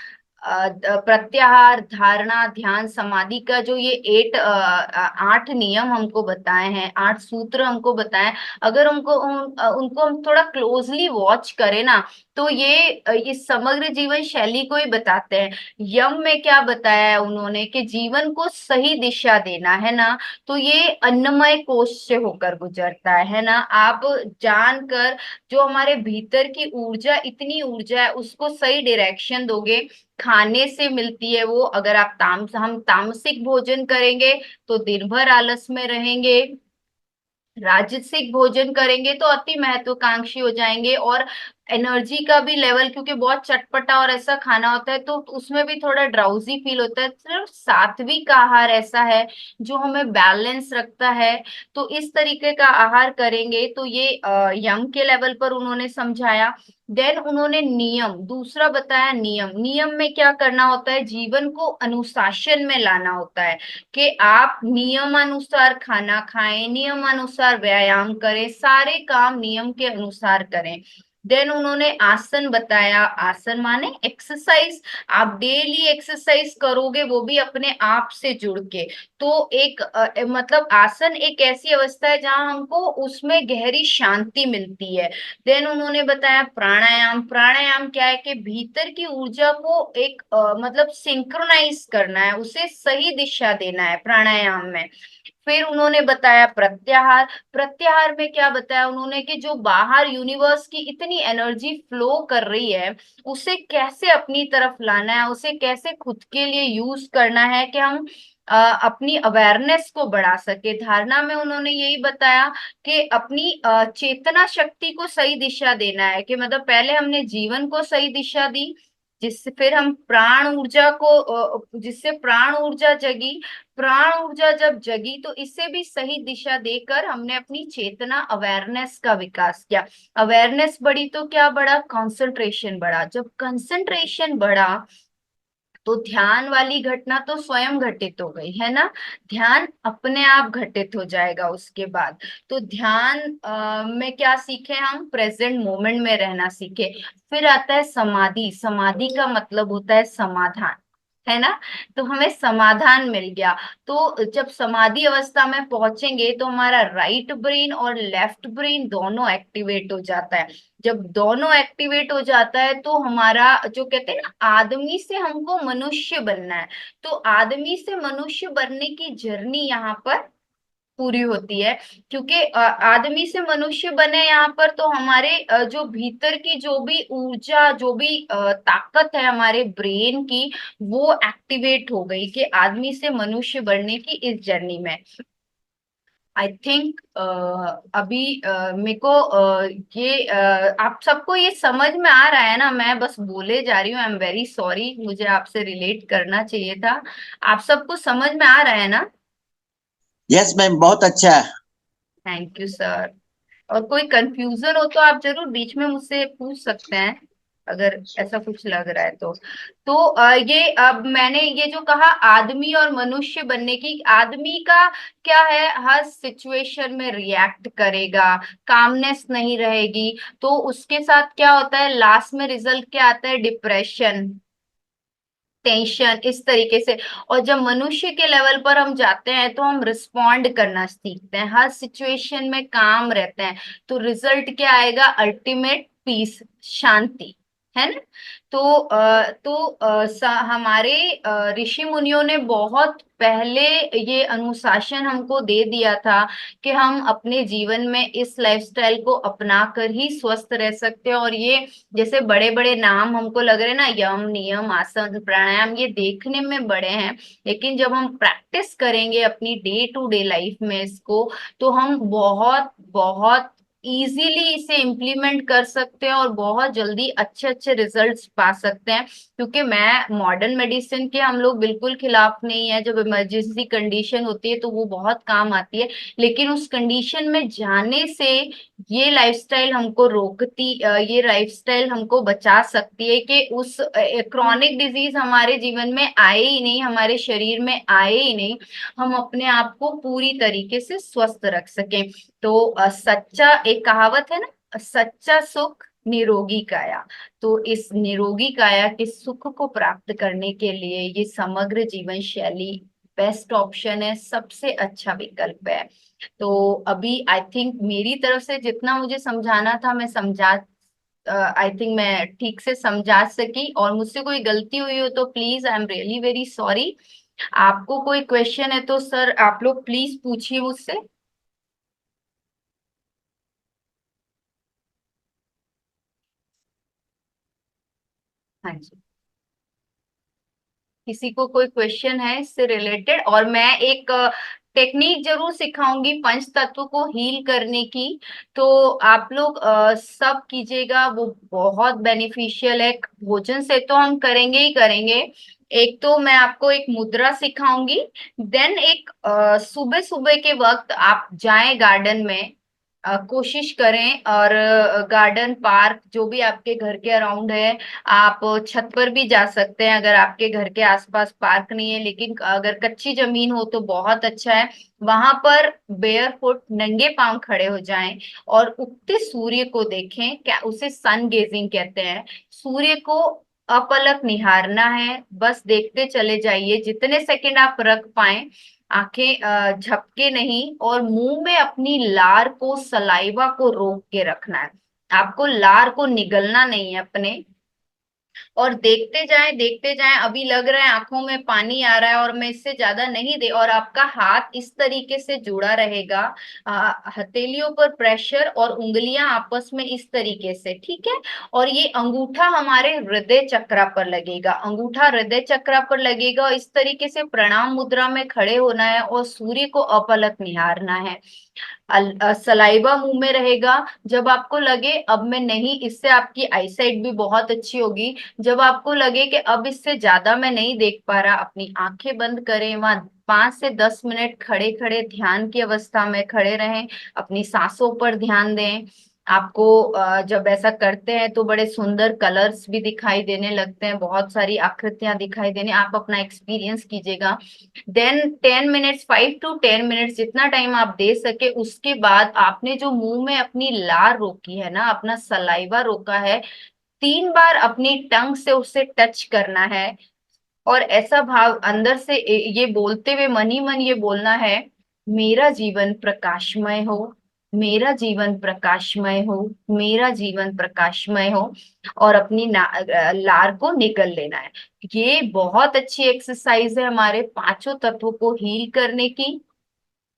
प्रत्याहार धारणा ध्यान समाधि का जो ये 8 नियम हमको बताए हैं, 8 सूत्र हमको बताए, अगर उनको हम थोड़ा क्लोजली वॉच करें ना तो ये समग्र जीवन शैली को ही बताते हैं। यम में क्या बताया है उन्होंने कि जीवन को सही दिशा देना, है ना। तो ये अन्नमय कोश से होकर गुजरता है ना। आप जानकर जो हमारे भीतर की ऊर्जा, इतनी ऊर्जा है उसको सही डायरेक्शन दोगे, खाने से मिलती है वो। अगर आप हम तामसिक भोजन करेंगे तो दिन भर आलस में रहेंगे, राजसिक भोजन करेंगे तो अति महत्वाकांक्षी हो जाएंगे, और एनर्जी का भी लेवल, क्योंकि बहुत चटपटा और ऐसा खाना होता है तो उसमें भी थोड़ा ड्राउजी फील होता है। सिर्फ सात्विक आहार ऐसा है जो हमें बैलेंस रखता है। तो इस तरीके का आहार करेंगे तो ये यम के लेवल पर उन्होंने समझाया। देन उन्होंने नियम दूसरा बताया, नियम नियम में क्या करना होता है, जीवन को अनुशासन में लाना होता है कि आप नियमानुसार खाना खाएं, नियमानुसार व्यायाम करें, सारे काम नियम के अनुसार करें। देन उन्होंने आसन बताया, आसन माने एक्सरसाइज, आप डेली एक्सरसाइज करोगे वो भी अपने आप से जुड़ के। तो एक मतलब आसन एक ऐसी अवस्था है जहां हमको उसमें गहरी शांति मिलती है। देन उन्होंने बताया प्राणायाम, प्राणायाम क्या है कि भीतर की ऊर्जा को एक मतलब सिंक्रोनाइज करना है, उसे सही दिशा देना है प्राणायाम में। फिर उन्होंने बताया प्रत्याहार, प्रत्याहार में क्या बताया उन्होंने कि जो बाहर यूनिवर्स की इतनी एनर्जी फ्लो कर रही है उसे कैसे अपनी तरफ लाना है, उसे कैसे खुद के लिए यूज करना है कि हम अपनी अवेयरनेस को बढ़ा सके। धारणा में उन्होंने यही बताया कि अपनी चेतना शक्ति को सही दिशा देना है, कि मतलब पहले हमने जीवन को सही दिशा दी, जिससे फिर हम प्राण ऊर्जा को जिससे प्राण ऊर्जा जगी, प्राण ऊर्जा जब जगी तो इसे भी सही दिशा देकर हमने अपनी चेतना अवेयरनेस का विकास किया। अवेयरनेस बढ़ी तो क्या बढ़ा, कंसंट्रेशन बढ़ा, जब कंसंट्रेशन बढ़ा तो ध्यान वाली घटना तो स्वयं घटित हो गई है ना, ध्यान अपने आप घटित हो जाएगा उसके बाद। तो ध्यान में क्या सीखे हम, प्रेजेंट मोमेंट में रहना सीखे। फिर आता है समाधि, समाधि का मतलब होता है समाधान, है ना, तो हमें समाधान मिल गया। तो जब समाधि अवस्था में पहुंचेंगे तो हमारा राइट ब्रेन और लेफ्ट ब्रेन दोनों एक्टिवेट हो जाता है। जब दोनों एक्टिवेट हो जाता है तो हमारा जो कहते हैं ना, आदमी से हमको मनुष्य बनना है, तो आदमी से मनुष्य बनने की जर्नी यहाँ पर पूरी होती है। क्योंकि आदमी से मनुष्य बने यहाँ पर तो हमारे जो भीतर की जो भी ऊर्जा, जो भी ताकत है हमारे ब्रेन की, वो एक्टिवेट हो गई कि आदमी से मनुष्य बनने की इस जर्नी में। आई थिंक अभी मेरे को ये आप सबको ये समझ में आ रहा है ना, मैं बस बोले जा रही हूँ, आई एम वेरी सॉरी, मुझे आपसे रिलेट करना चाहिए था। आप सबको समझ में आ रहा है ना? यस मैम, बहुत अच्छा है। Thank you sir. और कोई कंफ्यूजन हो तो आप जरूर बीच में मुझसे पूछ सकते हैं, अगर ऐसा कुछ लग रहा है तो। तो ये अब मैंने ये जो कहा आदमी और मनुष्य बनने की, आदमी का क्या है, हर सिचुएशन में रिएक्ट करेगा, कामनेस नहीं रहेगी, तो उसके साथ क्या होता है, लास्ट में रिजल्ट क्या आता है, डिप्रेशन, टेंशन, इस तरीके से। और जब मनुष्य के लेवल पर हम जाते हैं तो हम रिस्पॉन्ड करना सीखते हैं, हर सिचुएशन में काम रहते हैं, तो रिजल्ट क्या आएगा, अल्टीमेट पीस, शांति, है ना। तो हमारे ऋषि मुनियों ने बहुत पहले ये अनुशासन हमको दे दिया था कि हम अपने जीवन में इस लाइफस्टाइल को अपना कर ही स्वस्थ रह सकते हैं। और ये जैसे बड़े बड़े नाम हमको लग रहे हैं ना, यम, नियम, आसन, प्राणायाम, ये देखने में बड़े हैं, लेकिन जब हम प्रैक्टिस करेंगे अपनी डे टू डे लाइफ में इसको, तो हम बहुत बहुत इजीली इसे इम्प्लीमेंट कर सकते हैं और बहुत जल्दी अच्छे अच्छे रिजल्ट्स पा सकते हैं। क्योंकि मैं मॉडर्न मेडिसिन के हम लोग बिल्कुल खिलाफ नहीं है, जब इमरजेंसी कंडीशन होती है तो वो बहुत काम आती है, लेकिन उस कंडीशन में जाने से ये लाइफस्टाइल हमको रोकती, ये लाइफस्टाइल हमको बचा सकती है कि उस क्रॉनिक डिजीज हमारे जीवन में आए ही नहीं, हमारे शरीर में आए ही नहीं, हम अपने आप को पूरी तरीके से स्वस्थ रख सकें। तो सच्चा, एक कहावत है ना, सच्चा सुख निरोगी काया। तो इस निरोगी काया के सुख को प्राप्त करने के लिए ये समग्र जीवन शैली बेस्ट ऑप्शन है, सबसे अच्छा विकल्प है। तो अभी आई थिंक मेरी तरफ से जितना मुझे समझाना था मैं समझा, आई थिंक मैं ठीक से समझा सकी, और मुझसे कोई गलती हुई हो तो please, I am really very sorry. आपको कोई क्वेश्चन है तो सर आप लोग प्लीज पूछिए मुझसे। हाँ जी, किसी को कोई क्वेश्चन है इससे रिलेटेड? और मैं एक टेक्निक जरूर सिखाऊंगी पंच तत्व को हील करने की, तो आप लोग सब कीजिएगा, वो बहुत बेनिफिशियल है। भोजन से तो हम करेंगे ही करेंगे, एक तो मैं आपको एक मुद्रा सिखाऊंगी, देन एक सुबह सुबह के वक्त आप जाएं गार्डन में, कोशिश करें। और गार्डन पार्क जो भी आपके घर के अराउंड है, आप छत पर भी जा सकते हैं अगर आपके घर के आसपास पार्क नहीं है। लेकिन अगर कच्ची जमीन हो तो बहुत अच्छा है, वहां पर बेयर फुट नंगे पांव खड़े हो जाएं और उगते सूर्य को देखें। क्या उसे सन गेजिंग कहते हैं। सूर्य को अपलक निहारना है, बस देखते चले जाइए जितने सेकंड आप रख पाए। आंखें झपके नहीं, और मुंह में अपनी लार को, सलाइवा को रोक के रखना है। आपको लार को निगलना नहीं है अपने। और देखते जाएं, अभी लग रहा है आंखों में पानी आ रहा है और मैं इससे ज्यादा नहीं दे। और आपका हाथ इस तरीके से जुड़ा रहेगा, हथेलियों पर प्रेशर और उंगलियां आपस में इस तरीके से, ठीक है। और ये अंगूठा हमारे हृदय चक्रा पर लगेगा, अंगूठा हृदय चक्रा पर लगेगा, और इस तरीके से प्रणाम मुद्रा में खड़े होना है और सूर्य को अपलक निहारना है। सलाइवा मुंह में रहेगा। जब आपको लगे अब मैं नहीं, इससे आपकी आईसाइट भी बहुत अच्छी होगी। जब आपको लगे कि अब इससे ज्यादा मैं नहीं देख पा रहा, अपनी आंखें बंद करें, वहां 5 से 10 मिनट खड़े खड़े ध्यान की अवस्था में खड़े रहें, अपनी सांसों पर ध्यान दें। आपको जब ऐसा करते हैं तो बड़े सुंदर कलर्स भी दिखाई देने लगते हैं, बहुत सारी आकृतियां दिखाई देने, आप अपना एक्सपीरियंस कीजिएगा। देन 10 मिनट्स, 5 to 10 मिनट्स, जितना टाइम आप दे सके। उसके बाद आपने जो मुंह में अपनी लार रोकी है ना, अपना सलाइवा रोका है, 3 बार अपनी टंग से उसे टच करना है। और ऐसा भाव अंदर से ये बोलते हुए मन ही मन ये बोलना है, मेरा जीवन प्रकाशमय हो, मेरा जीवन प्रकाशमय हो, मेरा जीवन प्रकाशमय हो। और अपनी लार को निगल लेना है। ये बहुत अच्छी एक्सरसाइज है हमारे पांचों तत्वों को हील करने की।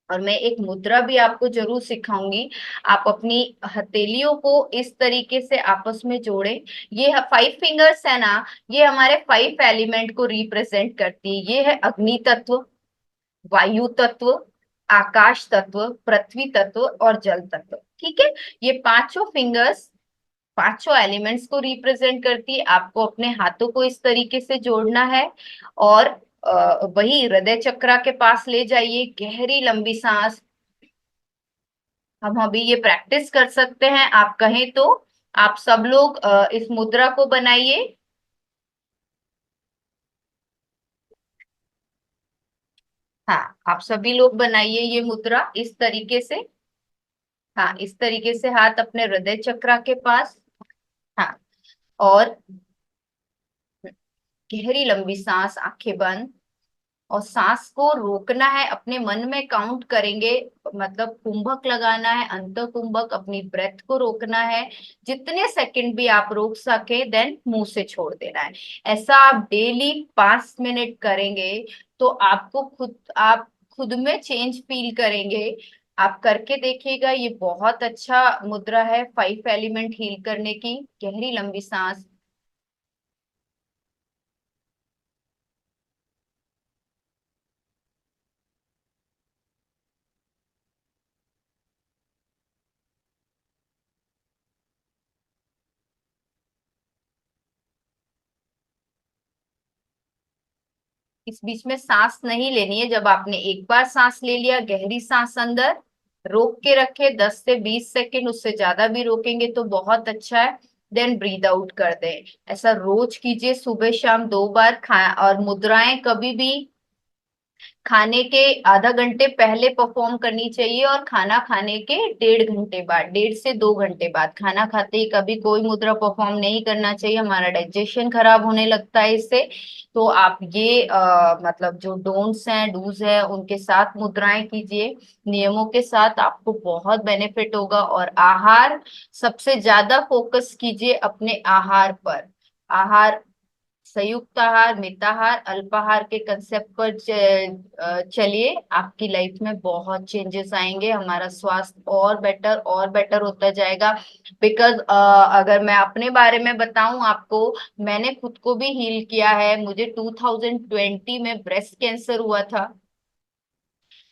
और मैं एक मुद्रा भी आपको जरूर सिखाऊंगी। आप अपनी हथेलियों को इस तरीके से आपस में जोड़ें। ये 5 फिंगर्स है ना, ये हमारे 5 एलिमेंट को रिप्रेजेंट करती है। ये है अग्नि तत्व, वायु तत्व, आकाश तत्व, पृथ्वी तत्व और जल तत्व, ठीक है। ये पांचों फिंगर्स पांचों एलिमेंट्स को रिप्रेजेंट करती है। आपको अपने हाथों को इस तरीके से जोड़ना है, और वही हृदय चक्रा के पास ले जाइए, गहरी लंबी सांस। हम अभी ये प्रैक्टिस कर सकते हैं, आप कहें तो आप सब लोग इस मुद्रा को बनाइए। हाँ, आप सभी लोग बनाइए ये मुद्रा इस तरीके से। हाँ, इस तरीके से हाथ अपने हृदय चक्रा के पास। हाँ, और गहरी लंबी सांस, आंखें बंद। और सांस को रोकना है, अपने मन में काउंट करेंगे, मतलब कुंभक लगाना है, अंत कुंभक, अपनी ब्रेथ को रोकना है। जितने सेकंड भी आप रोक सके, देन मुंह से छोड़ देना है। ऐसा आप डेली 5 मिनट करेंगे तो आप खुद में चेंज फील करेंगे। आप करके देखिएगा, ये बहुत अच्छा मुद्रा है 5 एलिमेंट हील करने की। गहरी लंबी सांस। इस बीच में सांस नहीं लेनी है। जब आपने एक बार सांस ले लिया, गहरी सांस अंदर रोक के रखे 10 से 20 सेकंड, उससे ज्यादा भी रोकेंगे तो बहुत अच्छा है। देन ब्रीद आउट कर दें। ऐसा रोज कीजिए, सुबह शाम 2 बार। खा और मुद्राएं कभी भी खाने के आधा घंटे पहले परफॉर्म करनी चाहिए, और खाना खाने के 1.5 घंटे बाद, 1.5 से 2 घंटे बाद। खाना खाते ही कभी कोई मुद्रा परफॉर्म नहीं करना चाहिए, हमारा डाइजेशन खराब होने लगता है इससे। तो आप ये मतलब जो डोंट्स हैं, डूज है, उनके साथ मुद्राएं कीजिए, नियमों के साथ। आपको बहुत बेनिफिट होगा। और आहार, सबसे ज्यादा फोकस कीजिए अपने आहार पर। आहार, संयुक्त आहार, मिताहार, अल्पाहार के कंसेप्ट पर चलिए, आपकी लाइफ में बहुत चेंजेस आएंगे, हमारा स्वास्थ्य और बेटर होता जाएगा। बिकॉज अगर मैं अपने बारे में बताऊं आपको, मैंने खुद को भी हील किया है। मुझे 2020 में ब्रेस्ट कैंसर हुआ था।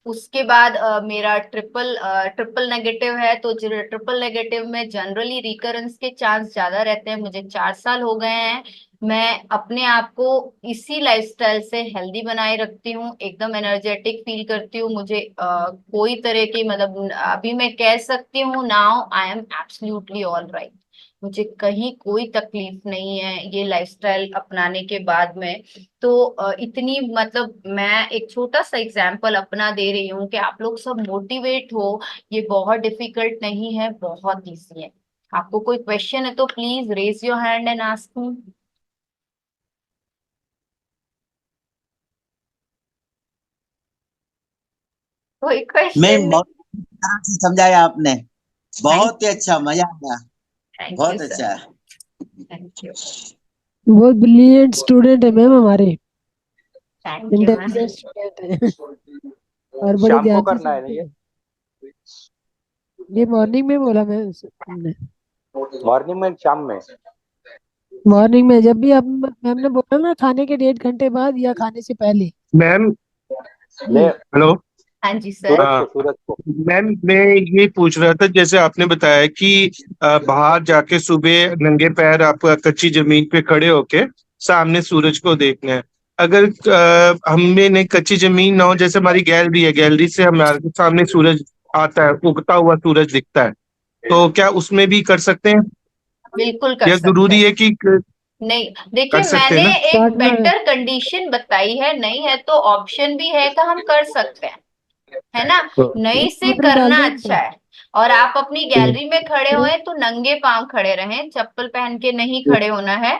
उसके बाद मेरा ट्रिपल नेगेटिव है। तो ट्रिपल नेगेटिव में जनरली रिकरेंस के चांस ज्यादा रहते हैं। मुझे 4 साल हो गए हैं। मैं अपने आप को इसी लाइफस्टाइल से हेल्दी बनाए रखती हूँ, एकदम एनर्जेटिक फील करती हूँ। मुझे कोई तरह की मतलब अभी मैं कह सकती हूँ now I am absolutely all right. मुझे कहीं कोई तकलीफ नहीं है ये लाइफस्टाइल अपनाने के बाद में। तो इतनी मतलब मैं एक छोटा सा एग्जांपल अपना दे रही हूँ कि आप लोग सब मोटिवेट हो। ये बहुत डिफिकल्ट नहीं है, बहुत इजी है। आपको कोई क्वेश्चन है तो please raise your hand and ask me. कोई क्वेश्चन मैम नहीं? बहुत तरह से समझाया आपने। थैंक बहुत ही अच्छा, मजा आया। थैंक यू बहुत सर। अच्छा। Thank you. बहुत ब्रिलियंट स्टूडेंट है मैम हमारे, thank you ma'am. Intelligent student है और बड़े शाम को ध्यान से करना है ना सुनते हैं। ये मॉर्निंग में बोला मैम ने, मॉर्निंग में शाम में। मॉर्निंग में जब भी आप मैम ने बोला ना खाने के 1.5 घंटे बाद या खाने से पहले। मैम ले हेलो। हाँ जी सर। सूरज हाँ को, सूरज को। मैम मैं ये पूछ रहा था, जैसे आपने बताया कि बाहर जाके सुबह नंगे पैर आप कच्ची जमीन पे खड़े होके सामने सूरज को देखना है। अगर हमें नहीं कच्ची जमीन ना हो, जैसे हमारी गैलरी है, गैलरी से हमारे सामने सूरज आता है, उगता हुआ सूरज दिखता है, तो क्या उसमें भी कर सकते हैं बिल्कुल कर या सकते जरूरी हैं। है कि नहीं, देखिए कर सकते मैंने हैं ना? एक स्टार्ट में बेटर कंडीशन बताई है, नहीं है तो ऑप्शन भी है कि हम कर सकते हैं, है ना। नहीं से सूरज डाल करना दें अच्छा है। और आप अपनी हम्म, गैलरी में खड़े हुए तो नंगे पांव खड़े रहें, चप्पल पहन के नहीं खड़े होना है।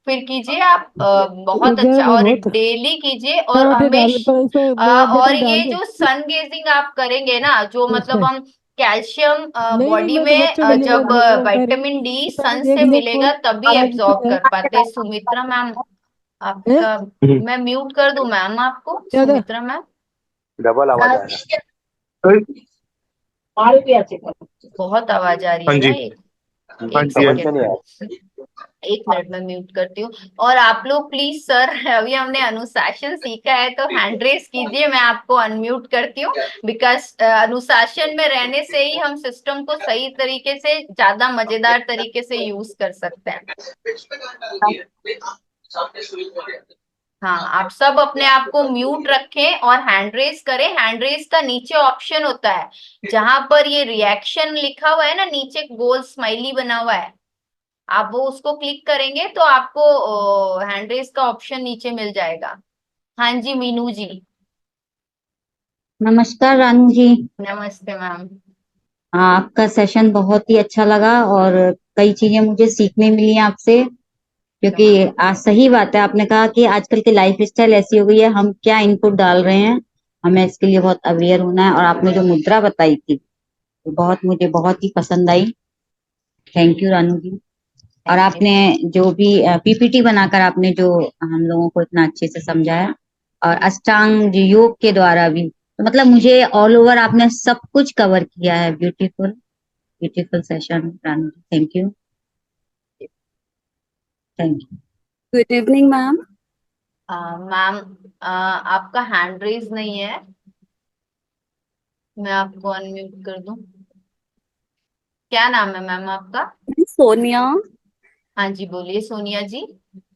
फिर कीजिए आप तो बहुत क्या अच्छा, मैं और बहुत डेली कीजिए और पराठे डाल हमेश पर इसमें और बटर डाल ये दूं जो सन गेजिंग आप करेंगे ना, जो मतलब उसमें? हम कैल्शियम नहीं नहीं, बॉडी मैं तो में बच्चों के लिए जब बोल रहा हूँ, वो कह रहे विटामिन डी कि पहले सन देख से ले मिलेगा कौन तभी वाला एब्जॉर्ब है। कर पाते हैं। सुमित्रा मैम हैं? आपका, मैं म्यूट कर दूं मैम आपको, क्या था? सुमित्रा मैम? डबल आवाज आ रहा बहुत आवाज आ रही हाँ है ना जी, ये। हाँ एक जी, हाँ समझ जी। में नहीं सेकेंड, आया। एक मिनट में म्यूट करती हूँ। और आप लोग प्लीज सर, अभी हमने अनुशासन सीखा है तो हैंड रेस कीजिए, मैं आपको अनम्यूट करती हूँ। बिकॉज अनुशासन में रहने से ही हम सिस्टम को सही तरीके से, ज्यादा मजेदार तरीके से यूज कर सकते हैं। हाँ, आप सब अपने आप को म्यूट रखें और हैंड रेस करें। हैंड रेस का नीचे ऑप्शन होता है जहां पर ये रिएक्शन लिखा हुआ है ना, नीचे गोल स्माइली बना हुआ है, आप वो उसको क्लिक करेंगे तो आपको हैंड रेस का ऑप्शन नीचे मिल जाएगा। हाँ जी मीनू जी। नमस्कार रानू जी। नमस्ते मैम। आपका सेशन बहुत ही अच्छा लगा और कई चीजें मुझे सीखने मिली आपसे, तो क्योंकि मैम आज सही बात है, आपने कहा कि आजकल की लाइफ स्टाइल ऐसी हो गई है, हम क्या इनपुट डाल रहे हैं, हमें इसके लिए बहुत अवेयर होना है। और आपने जो मुद्रा बताई थी वो मुझे बहुत ही पसंद आई। थैंक यू रानू जी। और थैंक यू। आपने जो भी पीपीटी बनाकर आपने जो हम लोगों को इतना अच्छे से समझाया, और अष्टांग योग के द्वारा भी, तो मतलब मुझे ऑल ओवर आपने सब कुछ कवर किया है। Beautiful, beautiful session Ranu ji. Thank you, thank you. Good evening ma'am. Ma'am आपका हैंड रेज नहीं है, मैं आपको अनम्यूट कर दूं। क्या नाम है मैम आपका? सोनिया। हाँ जी बोलिए सोनिया जी।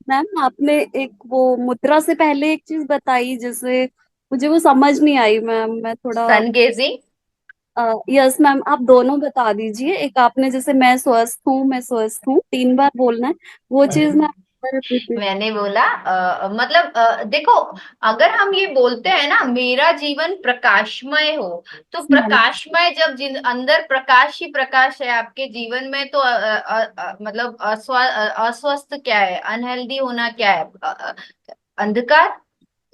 मैम आपने एक वो मुद्रा से पहले एक चीज बताई जिससे मुझे वो समझ नहीं आई मैम, मैं थोड़ा। सन गेजिंग। यस मैम, आप दोनों बता दीजिए। एक आपने जैसे मैं स्वस्थ हूँ 3 बार बोलना है, वो चीज मैं रिपीट। मैंने बोला मतलब देखो, अगर हम ये बोलते हैं ना मेरा जीवन प्रकाशमय हो, तो प्रकाशमय जब अंदर प्रकाश ही प्रकाश है आपके जीवन में, तो मतलब अस्वस्थ क्या है, अनहेल्दी होना क्या है, अंधकार।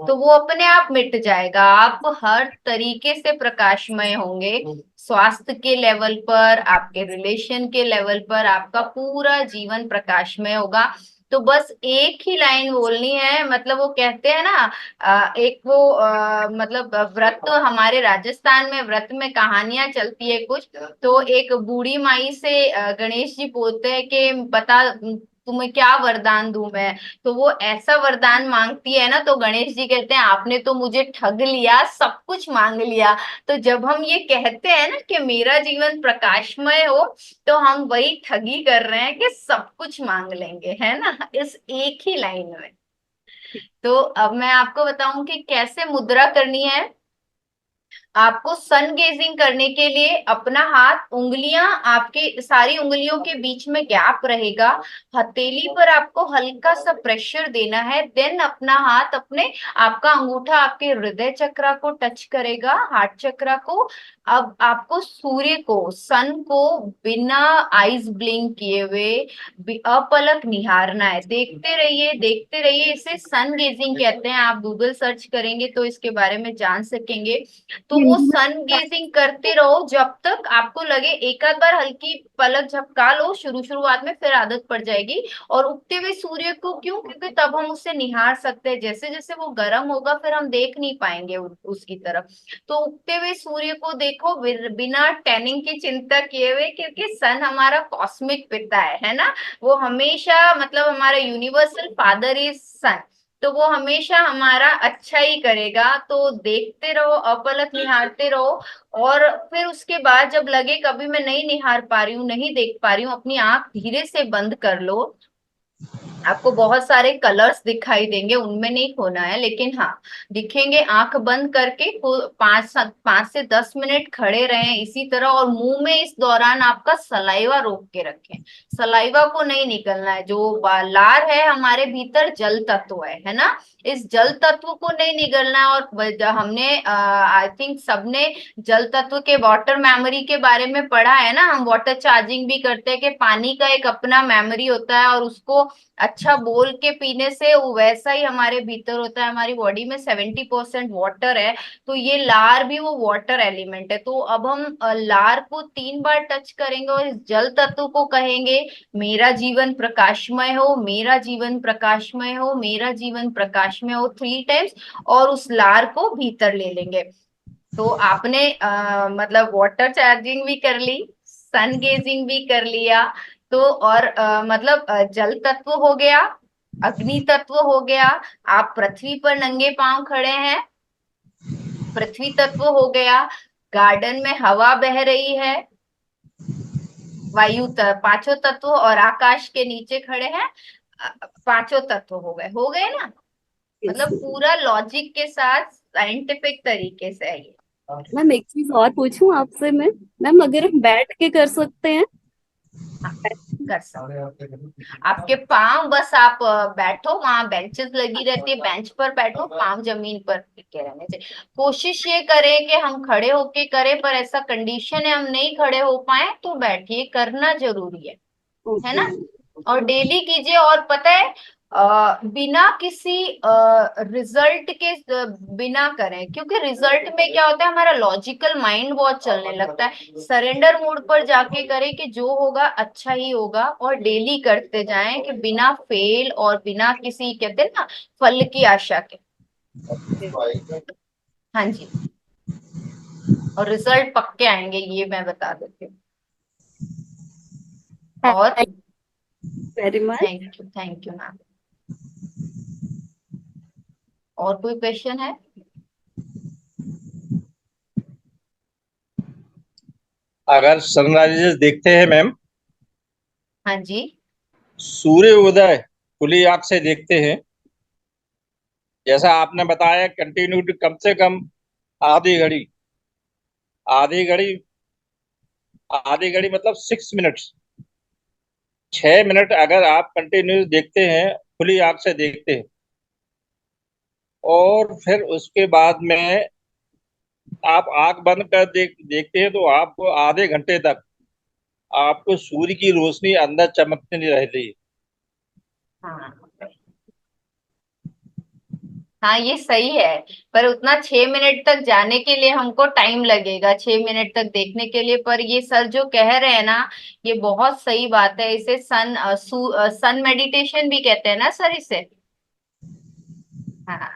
तो वो अपने आप मिट जाएगा, आप हर तरीके से प्रकाशमय होंगे। स्वास्थ्य के लेवल पर, आपके रिलेशन के लेवल पर आपका पूरा जीवन प्रकाशमय होगा। तो बस एक ही लाइन बोलनी है, मतलब वो कहते हैं ना एक वो मतलब व्रत, तो हमारे राजस्थान में व्रत में कहानियां चलती है कुछ। तो एक बूढ़ी माई से गणेश जी बोलते हैं कि बता तुम्हें क्या वरदान दूं मैं। तो वो ऐसा वरदान मांगती है ना, तो गणेश जी कहते हैं आपने तो मुझे ठग लिया, सब कुछ मांग लिया। तो जब हम ये कहते हैं ना कि मेरा जीवन प्रकाशमय हो, तो हम वही ठगी कर रहे हैं कि सब कुछ मांग लेंगे, है ना, इस एक ही लाइन में। तो अब मैं आपको बताऊं कि कैसे मुद्रा करनी है। आपको सन गेजिंग करने के लिए अपना हाथ, उंगलियां आपके सारी उंगलियों के बीच में गैप रहेगा, हथेली पर आपको हल्का सा प्रेशर देना है। देन अपना हाथ अपने, आपका अंगूठा आपके हृदय चक्रा को टच करेगा, हार्ट चक्रा को। अब आपको सूर्य को, सन को बिना आईज ब्लिंक किए हुए अपलक निहारना है। देखते रहिए देखते रहिए, इसे सन गेजिंग कहते हैं। आप गूगल सर्च करेंगे तो इसके बारे में जान सकेंगे। तो वो हिंदी में सन गेजिंग करते रहो जब तक आपको लगे, एक आध बार हल्की पलक झपका लो शुरुआत में, फिर आदत पड़ जाएगी। और उगते हुए सूर्य को क्यों, क्योंकि तब हम उससे निहार सकते हैं। जैसे जैसे वो गर्म होगा फिर हम देख नहीं पाएंगे उसकी तरफ। तो उगते हुए सूर्य को देखो बिना टैनिंग की चिंता किए हुए, क्योंकि सन हमारा कॉस्मिक पिता है ना। वो हमेशा, मतलब हमारा यूनिवर्सल फादर इज सन, तो वो हमेशा हमारा अच्छा ही करेगा। तो देखते रहो, अपलक निहारते रहो। और फिर उसके बाद जब लगे कभी मैं नहीं निहार पा रही हूँ, नहीं देख पा रही हूँ, अपनी आंख धीरे से बंद कर लो। आपको बहुत सारे कलर्स दिखाई देंगे, उनमें नहीं खोना है, लेकिन हाँ दिखेंगे। आंख बंद करके 5 से 10 मिनट खड़े रहें इसी तरह, और मुंह में इस दौरान आपका सलाइवा रोक के रखें। सलाइवा को नहीं निकलना है। जो लार है हमारे भीतर जल तत्व है ना, इस जल तत्व को नहीं निगलना है। और हमने आई थिंक सबने जल तत्व के वाटर मेमोरी के बारे में पढ़ा है ना। हम वाटर चार्जिंग भी करते हैं कि पानी का एक अपना मेमोरी होता है, और उसको अच्छा बोल के पीने से वो वैसा ही हमारे भीतर होता है। हमारी बॉडी में 70% वाटर है, तो ये लार भी वो वाटर एलिमेंट है। तो अब हम लार को 3 बार टच करेंगे और इस जल तत्व को कहेंगे मेरा जीवन प्रकाशमय हो, मेरा जीवन प्रकाशमय हो, मेरा जीवन प्रकाशमय हो 3 टाइम्स, और उस लार को भीतर ले लेंगे। तो आपने मतलब वाटर चार्जिंग भी कर ली, सन गेजिंग भी कर लिया, तो और मतलब जल तत्व हो गया, अग्नि तत्व हो गया, आप पृथ्वी पर नंगे पांव खड़े हैं, पृथ्वी तत्व हो गया, गार्डन में हवा बह रही है, वायु 5 तत्व, और आकाश के नीचे खड़े हैं, 5 तत्व हो गए ना। मतलब पूरा लॉजिक के साथ साइंटिफिक तरीके से है ये। मैम एक चीज और पूछूं आपसे मैं, मैम अगर हम बैठ के कर सकते हैं? कर सकते, आपके पांव बस आप बैठो, वहां बेंचेस लगी रहती है, बेंच पर बैठो, पांव जमीन पर टिके रहने से। कोशिश ये करें कि हम खड़े होके करें, पर ऐसा कंडीशन है हम नहीं खड़े हो पाए तो बैठिए, करना जरूरी है ना। और डेली कीजिए। और पता है बिना किसी रिजल्ट के बिना करें, क्योंकि रिजल्ट में क्या होता है हमारा लॉजिकल माइंड बहुत चलने लगता है। सरेंडर मोड पर जाके करें कि जो होगा अच्छा ही होगा, और डेली करते जाएं कि बिना फेल और बिना किसी, कहते हैं ना, फल की आशा के। हाँ जी, और रिजल्ट पक्के आएंगे, ये मैं बता देती हूँ। और very much. Thank you ma'am. और कोई क्वेश्चन है? अगर सनराइजेस देखते हैं मैम, हाँ जी। सूर्य उदय खुली आंख से देखते हैं, जैसा आपने बताया कंटिन्यू कम से कम आधी घड़ी, आधी घड़ी, आधी घड़ी मतलब 6 मिनट्स, 6 मिनट अगर आप कंटिन्यू देखते हैं, खुली आंख से देखते हैं, और फिर उसके बाद में आप आंख बंद कर देखते हैं, तो आपको आधे घंटे तक आपको सूर्य की रोशनी अंदर चमकती नहीं रहती। हाँ हाँ, ये सही है। पर उतना 6 मिनट तक जाने के लिए हमको टाइम लगेगा, 6 मिनट तक देखने के लिए। पर ये सर जो कह रहे हैं ना, ये बहुत सही बात है। इसे सन मेडिटेशन भी कहते हैं ना सर, इसे। हाँ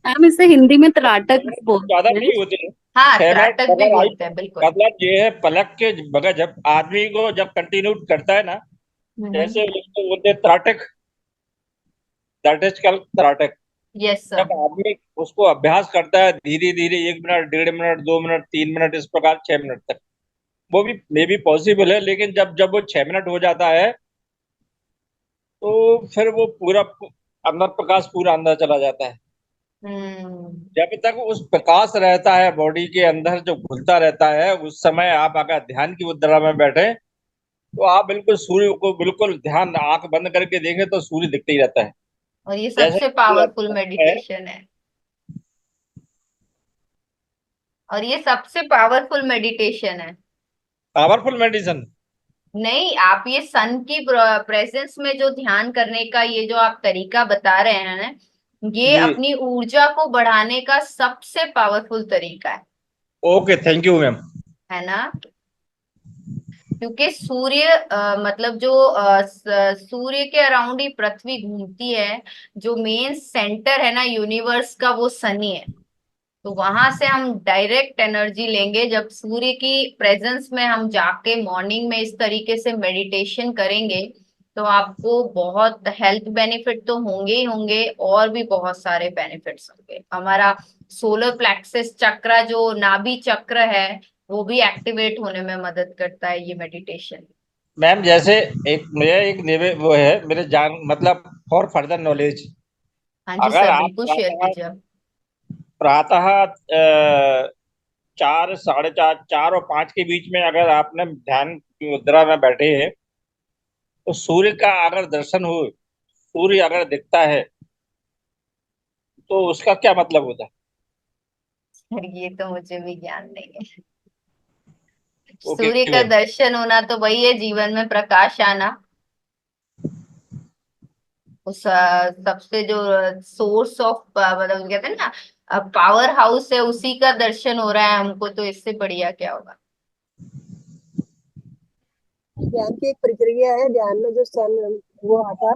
मैम इसे हिंदी में त्राटक भी ज्यादा बोलते हैं। नहीं होते। हाँ, 6 मिनट त्राटक भी अगर बोलते हैं, बिल्कुल। मतलब ये है पलक के बगैर, जब आदमी को जब कंटिन्यू करता है ना, जैसे उसको बोलते हैं त्राटक, दैट इज कॉल्ड त्राटक। यस जब सर। आदमी उसको अभ्यास करता है धीरे धीरे, 1 मिनट, 1.5 मिनट, 2 मिनट, 3 मिनट, इस प्रकार 6 मिनट तक, वो भी मे बी पॉसिबल है। लेकिन जब जब वो 6 मिनट हो जाता है तो फिर वो पूरा अंदर प्रकाश पूरा अंदर चला जाता है। हम्म। जब तक उस प्रकाश रहता है बॉडी के अंदर जो घुलता रहता है, उस समय आप अगर ध्यान की मुद्रा में बैठे तो आप बिल्कुल सूर्य को बिल्कुल ध्यान आंख बंद करके देखें तो सूर्य दिखते ही रहता है। और ये जैसे सबसे सूर्य पावरफुल अस्त है। मेडिटेशन है। और ये सबसे पावरफुल मेडिटेशन है। Powerful medicine. नहीं, आप ये सन की प्रेजेंस में जो ध्यान करने का ये जो आप तरीका बता रहे हैं ना, ये जी। अपनी ऊर्जा को बढ़ाने का सबसे पावरफुल तरीका ओके, थैंक यू मैम। है ना। क्योंकि सूर्य मतलब जो सूर्य के अराउंड ही पृथ्वी घूमती है। जो मेन सेंटर है ना यूनिवर्स का, वो शनि है। तो वहां से हम डायरेक्ट एनर्जी लेंगे। जब सूर्य की प्रेजेंस में हम जाके मॉर्निंग में इस तरीके से मेडिटेशन करेंगे तो आपको बहुत हेल्थ बेनिफिट तो होंगे ही होंगे, और भी बहुत सारे बेनिफिट्स होंगे। हमारा सोलर प्लेक्सस चक्र, जो नाभि चक्र है, वो भी एक्टिवेट होने में मदद करता है ये मेडिटेशन। मैम जैसे एक मेरा एक वो है मेरे जान मतलब फॉर फर्दर नॉलेज, हाँ जी अगर सर, आप बिल्कुल शेयर प्रातः कीजिए। प्रातः 4, 4:30, 4 और 5 के बीच में अगर आपने ध्यान की मुद्रा में बैठे हैं तो सूर्य का अगर दर्शन हो, सूर्य अगर दिखता है तो उसका क्या मतलब होता है? सर ये तो मुझे भी ज्ञान नहीं है। ओके सूर्य का मैम। दर्शन होना तो वही है, जीवन में प्रकाश आना। उस सबसे जो सोर्स ऑफ मतलब कहते हैं ना पावर हाउस है, उसी का दर्शन हो रहा है हमको, तो इससे बढ़िया क्या होगा। ध्यान की एक प्रक्रिया है। ध्यान में जो सन वो आता है,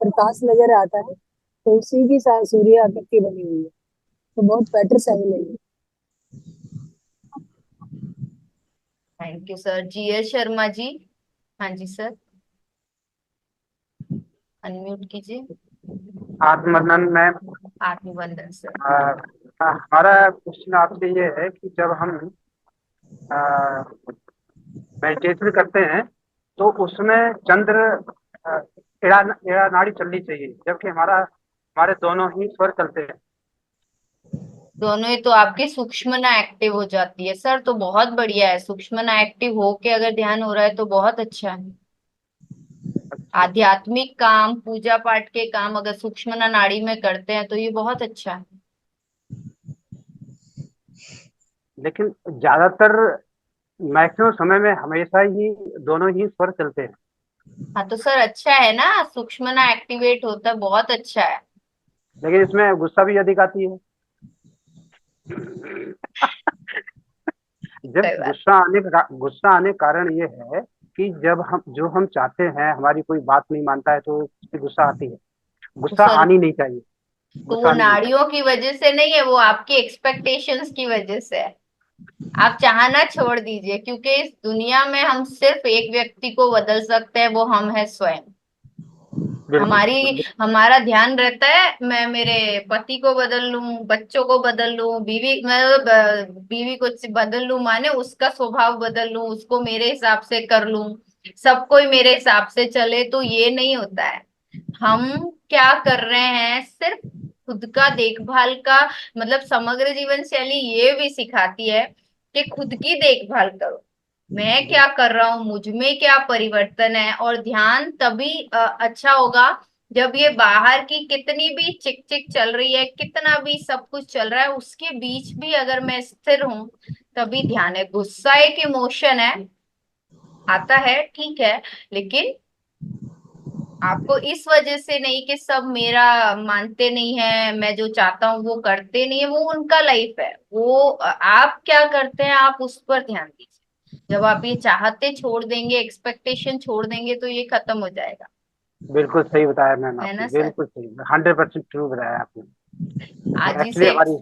प्रकाश नजर आता है, तो उसी की सूर्य आकृति बनी हुई है। तो बहुत बेटर साइन है ये। Thank you sir. GS Sharma ji. हाँ जी सर, अनम्यूट कीजिए। आत्मनन में आत्मवंदन सर। हमारा क्वेश्चन आपसे ये है कि जब हम मेडिटेशन करते हैं तो उसमें चंद्र अ, एड़ा नाड़ी चलनी चाहिए, जबकि हमारे दोनों ही स्वर चलते हैं। दोनों ही तो आपकी सुषुम्ना एक्टिव हो जाती है सर, तो बहुत बढ़िया है। सुषुम्ना एक्टिव होके अगर ध्यान हो रहा है तो बहुत अच्छा है। आध्यात्मिक काम, पूजा पाठ के काम अगर सुषुम्ना नाड़ी में करते हैं तो ये बहुत अच्छा है। लेकिन ज्यादातर मैक्सिमम समय में हमेशा ही दोनों ही स्वर चलते हैं। हाँ तो सर अच्छा है ना, सुषुम्ना एक्टिवेट होता है, बहुत अच्छा है। लेकिन इसमें गुस्सा भी अधिक आती है। जब सही बात। गुस्सा आने का कारण ये है कि जब हम चाहते हैं, हमारी कोई बात नहीं मानता है तो उससे गुस्सा आती है। तो गुस्सा सर, आनी नहीं चाहिए। तो गुस्सा वो आनी नहीं चाहिए। नाड़ियों की वजह से नहीं है, वो आपकी एक्सपेक्टेशंस की वजह से है। आप चाहना छोड़ दीजिए, क्योंकि इस दुनिया में हम सिर्फ एक व्यक्ति को बदल सकते हैं, वो हम है स्वयं। बिल्कुल हमारी हमारा ध्यान रहता है मैं मेरे पति को बदल लूं, बच्चों को बदल लूं, बीवी मतलब बीवी को बदल लूं, माने उसका स्वभाव बदल लूं, उसको मेरे हिसाब से कर लूं, सब कोई मेरे हिसाब से चले, तो ये नहीं होता है। हम क्या कर रहे हैं, सिर्फ खुद का देखभाल का मतलब समग्र जीवन शैली ये भी सिखाती है कि खुद की देखभाल करो। मैं क्या कर रहा हूँ, मुझ में क्या परिवर्तन है। और ध्यान तभी अच्छा होगा जब ये बाहर की कितनी भी चिक चिक चल रही है, कितना भी सब कुछ चल रहा है, उसके बीच भी अगर मैं स्थिर हूँ, तभी ध्यान है। गुस्सा एक इमोशन है, आता है ठीक है, लेकिन आपको इस वजह से नहीं कि सब मेरा मानते नहीं है, मैं जो चाहता हूँ वो करते नहीं है, वो उनका लाइफ है। वो आप क्या करते हैं, आप उस पर ध्यान दीजिए। जब आप ये चाहते छोड़ देंगे, एक्सपेक्टेशन छोड़ देंगे, तो ये खत्म हो जाएगा। बिल्कुल सही बताया मैम है आपने, ना सर। बिल्कुल सही, 100% ट्रू बताया आपने। आज ही एक्चुअली से। हमारी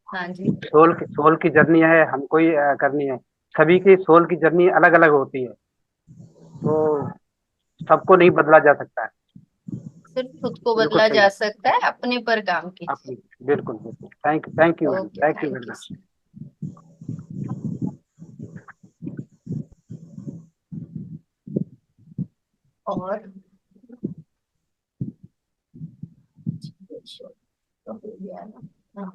हाँ जी। सोल की जर्नी है, हमको ही करनी है। सभी की सोल की जर्नी अलग अलग होती है। तो सबको नहीं बदला जा सकता है। सिर्फ खुद को बिल्कुल बदला सही। जा सकता है, अपने पर काम कीजिए। अपनी बिल्कुल बिल्कुल। Thank you madam, okay, thank you thank very you. Much. और तो हो गया ना। हाँ।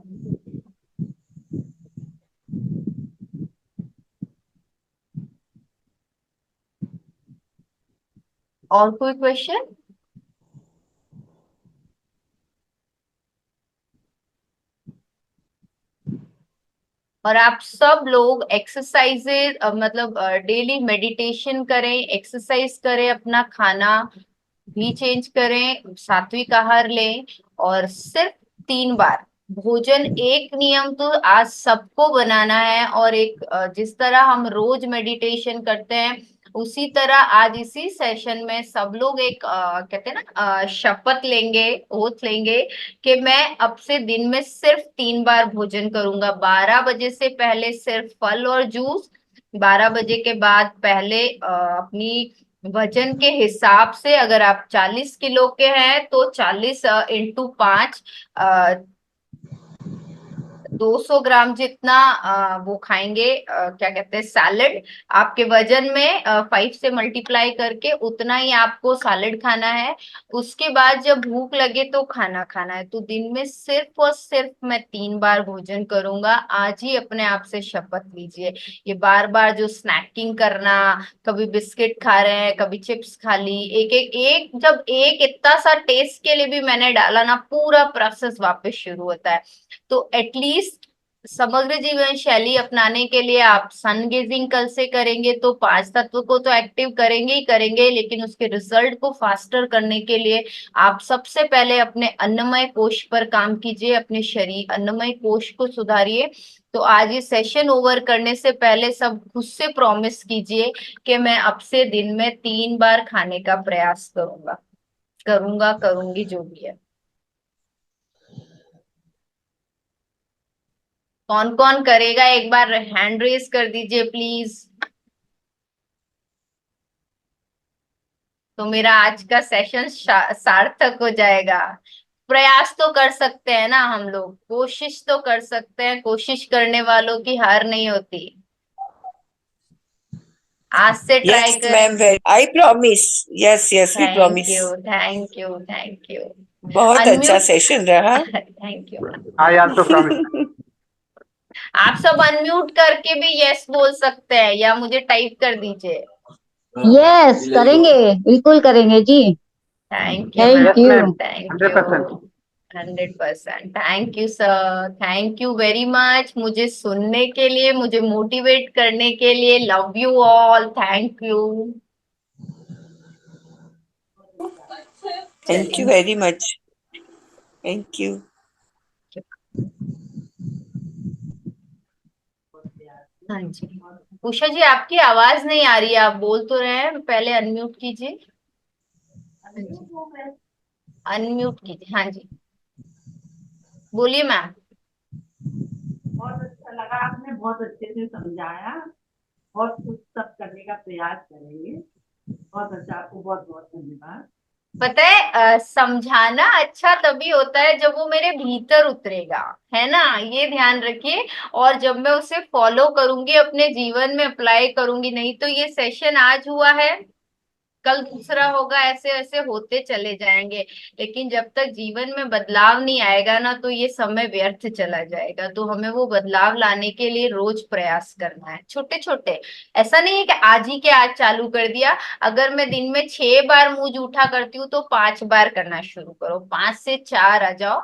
और कोई क्वेश्चन? और आप सब लोग एक्सरसाइजेज मतलब डेली मेडिटेशन करें, एक्सरसाइज करें, अपना खाना भी चेंज करें, सात्विक आहार लें, और सिर्फ 3 बार भोजन। एक नियम तो आज सबको बनाना है, और एक जिस तरह हम रोज मेडिटेशन करते हैं उसी तरह आज इसी सेशन में सब लोग एक कहते हैं ना शपथ लेंगे, ओथ लेंगे कि मैं अब से दिन में सिर्फ 3 बार भोजन करूंगा। 12 बजे से पहले सिर्फ फल और जूस, 12 बजे के बाद पहले अपनी वजन के हिसाब से, अगर आप 40 किलो के हैं तो 40 × 5 200 ग्राम जितना वो खाएंगे, क्या कहते हैं, सैलेड। आपके वजन में 5 से मल्टीप्लाई करके उतना ही आपको सैलेड खाना है। उसके बाद जब भूख लगे तो खाना खाना है। तो दिन में सिर्फ और सिर्फ मैं 3 बार भोजन करूंगा। आज ही अपने आप से शपथ लीजिए। ये बार बार जो स्नैकिंग करना, कभी बिस्किट खा रहे हैं, कभी चिप्स खा ली, एक एक एक जब एक इतना सा टेस्ट के लिए भी मैंने डाला ना, पूरा प्रोसेस वापस शुरू होता है। तो एटलीस्ट समग्र जीवन शैली अपनाने के लिए आप सन गेजिंग कल से करेंगे तो 5 तत्व को तो एक्टिव करेंगे ही करेंगे, लेकिन उसके रिजल्ट को फास्टर करने के लिए आप सबसे पहले अपने अन्नमय कोश पर काम कीजिए, अपने शरीर अन्नमय कोश को सुधारिए। तो आज ये सेशन ओवर करने से पहले सब खुद से प्रॉमिस कीजिए कि मैं अब से दिन में 3 बार खाने का प्रयास करूंगा, करूंगा, करूंगी, जो भी है। कौन कौन करेगा एक बार हैंड रेज कर दीजिए प्लीज। तो मेरा आज का सेशन सार्थक हो जाएगा। प्रयास तो कर सकते हैं ना हम लोग, कोशिश तो कर सकते हैं, कोशिश करने वालों की हार नहीं होती। आज से ट्राई Yes, करें। ma'am. I promise. Yes, we thank promise. You, thank you, thank you. बहुत अच्छा अनम्यूट। सेशन रहा। Thank you. I also promise. आप सब अनम्यूट करके भी यस बोल सकते हैं या मुझे टाइप कर दीजिए। यस करेंगे, बिल्कुल करेंगे जी। Thank you thank ma'am, yes you. Ma'am, thank 100%। You. 100%। Thank you sir, thank you very much मुझे सुनने के लिए, मुझे मोटिवेट करने के लिए। Love you all, thank you. Thank you very much. Thank you. हाँ जी, उषा जी आपकी आवाज नहीं आ रही है, आप बोल तो रहे हैं, पहले अनम्यूट कीजिए। अनम्यूट कीजिए, हाँ जी, बोलिए मैम। बहुत अच्छा लगा, आपने बहुत अच्छे से समझाया और कुछ सब करने का प्रयास करेंगे। बहुत अच्छा, आपको बहुत बहुत धन्यवाद। पता है समझाना अच्छा तभी होता है जब वो मेरे भीतर उतरेगा, है ना, ये ध्यान रखिए। और जब मैं उसे फॉलो करूंगी, अपने जीवन में अप्लाई करूंगी। नहीं तो ये सेशन आज हुआ है, कल दूसरा होगा, ऐसे ऐसे होते चले जाएंगे। लेकिन जब तक जीवन में बदलाव नहीं आएगा ना, तो ये समय व्यर्थ चला जाएगा। तो हमें वो बदलाव लाने के लिए रोज प्रयास करना है, छोटे छोटे। ऐसा नहीं है कि आज ही के आज चालू कर दिया। अगर मैं दिन में 6 बार मुंह जूठा करती हूँ तो 5 बार करना शुरू करो, 5 से 4 आ जाओ,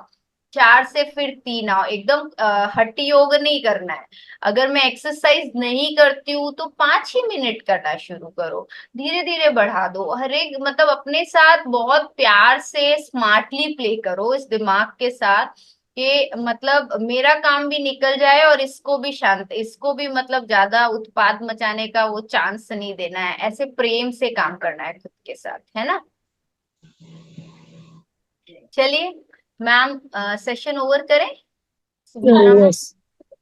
4 से फिर 3 आओ। एकदम हठ योग नहीं करना है। अगर मैं एक्सरसाइज नहीं करती हूँ तो 5 ही मिनट करना शुरू करो, धीरे धीरे बढ़ा दो। हर एक मतलब अपने साथ बहुत प्यार से स्मार्टली प्ले करो, इस दिमाग के साथ कि मतलब मेरा काम भी निकल जाए और इसको भी शांत, इसको भी मतलब ज्यादा उत्पाद मचाने का वो चांस नहीं देना है। ऐसे प्रेम से काम करना है खुद के साथ, है ना। चलिए मैम, सेशन ओवर करें। सुमित्रा मैम, यस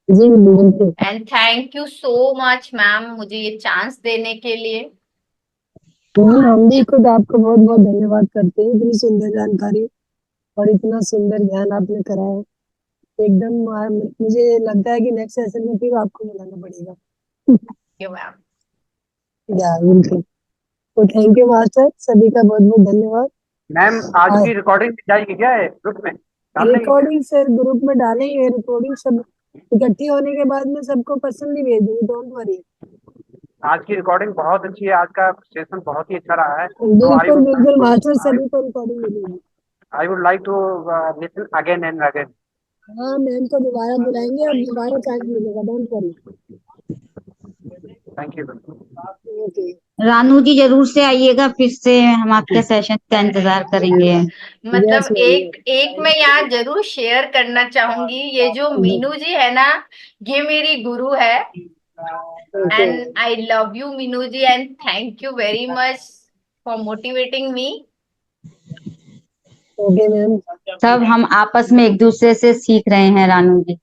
जी बिल्कुल। And thank you so much ma'am मुझे ये चांस देने के लिए। हम भी खुद आपको बहुत बहुत धन्यवाद करते हैं, इतनी सुंदर जानकारी और इतना सुंदर ज्ञान आपने कराया। एकदम मुझे लगता है कि नेक्स्ट सेशन में फिर आपको बुलाना पड़ेगा। मैम। या बिल्कुल। तो थैंक यू मास्टर, सभी का बहुत बहुत धन्यवाद। मैम आज की रिकॉर्डिंग जाएगी क्या ग्रुप में डाल देंगे क्या? रिकॉर्डिंग सर ग्रुप में डालेंगे, रिकॉर्डिंग सब इकट्ठी होने के बाद में सबको पर्सनली भेज दूंगी, डोंट वरी। आज की रिकॉर्डिंग बहुत अच्छी है, आज का सेशन बहुत ही अच्छा रहा है, तो बिल्कुल बिल्कुल मास्टर, सभी को रिकॉर्डिंग मिलेगी। I would like to listen again and again. हाँ मैम को दोबारा बुलाएंगे और दोबारा चांस मिलेगा, don't worry. Thank you. Okay. Ranu ji जरूर से आइएगा, फिर से हम आपके सेशन का इंतजार करेंगे। मतलब एक मैं यहाँ जरूर शेयर करना चाहूंगी, ये जो मीनू जी है ना, ये मेरी गुरु है। And I love you Meenu ji, and thank you very much for motivating me. Okay ma'am. सब हम आपस में एक दूसरे से सीख रहे हैं रानू जी।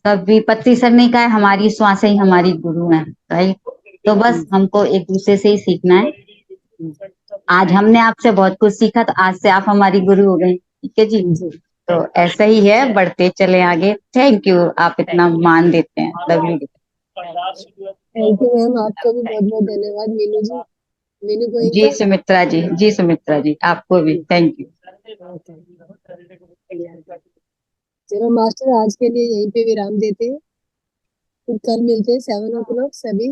कभी पत्ती सर ने कहा है, हमारी श्वासें ही हमारी गुरु हैं, राइट? तो बस हमको एक दूसरे से ही सीखना है। आज हमने आपसे बहुत कुछ सीखा, तो आज से आप हमारी गुरु हो गई, ठीक है जी? तो ऐसा ही है, बढ़ते चले आगे। थैंक यू, आप इतना मान देते हैं। Love you. Thank you ma'am, आपको भी बहुत बहुत धन्यवाद। मीनू जी, मीनू जी गोइंका। सुमित्रा जी, जी सुमित्रा जी, आपको भी थैंक यू। चलो मास्टर, आज के लिए यहीं पे विराम देते हैं, फिर कल मिलते हैं 7 o'clock। सभी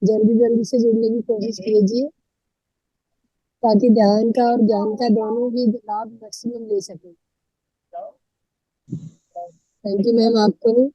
जल्दी जल्दी से जुड़ने की कोशिश कीजिए, ताकि ध्यान का और ज्ञान का दोनों ही लाभ मैक्सिमम ले सके। थैंक यू मैम, आपको भी।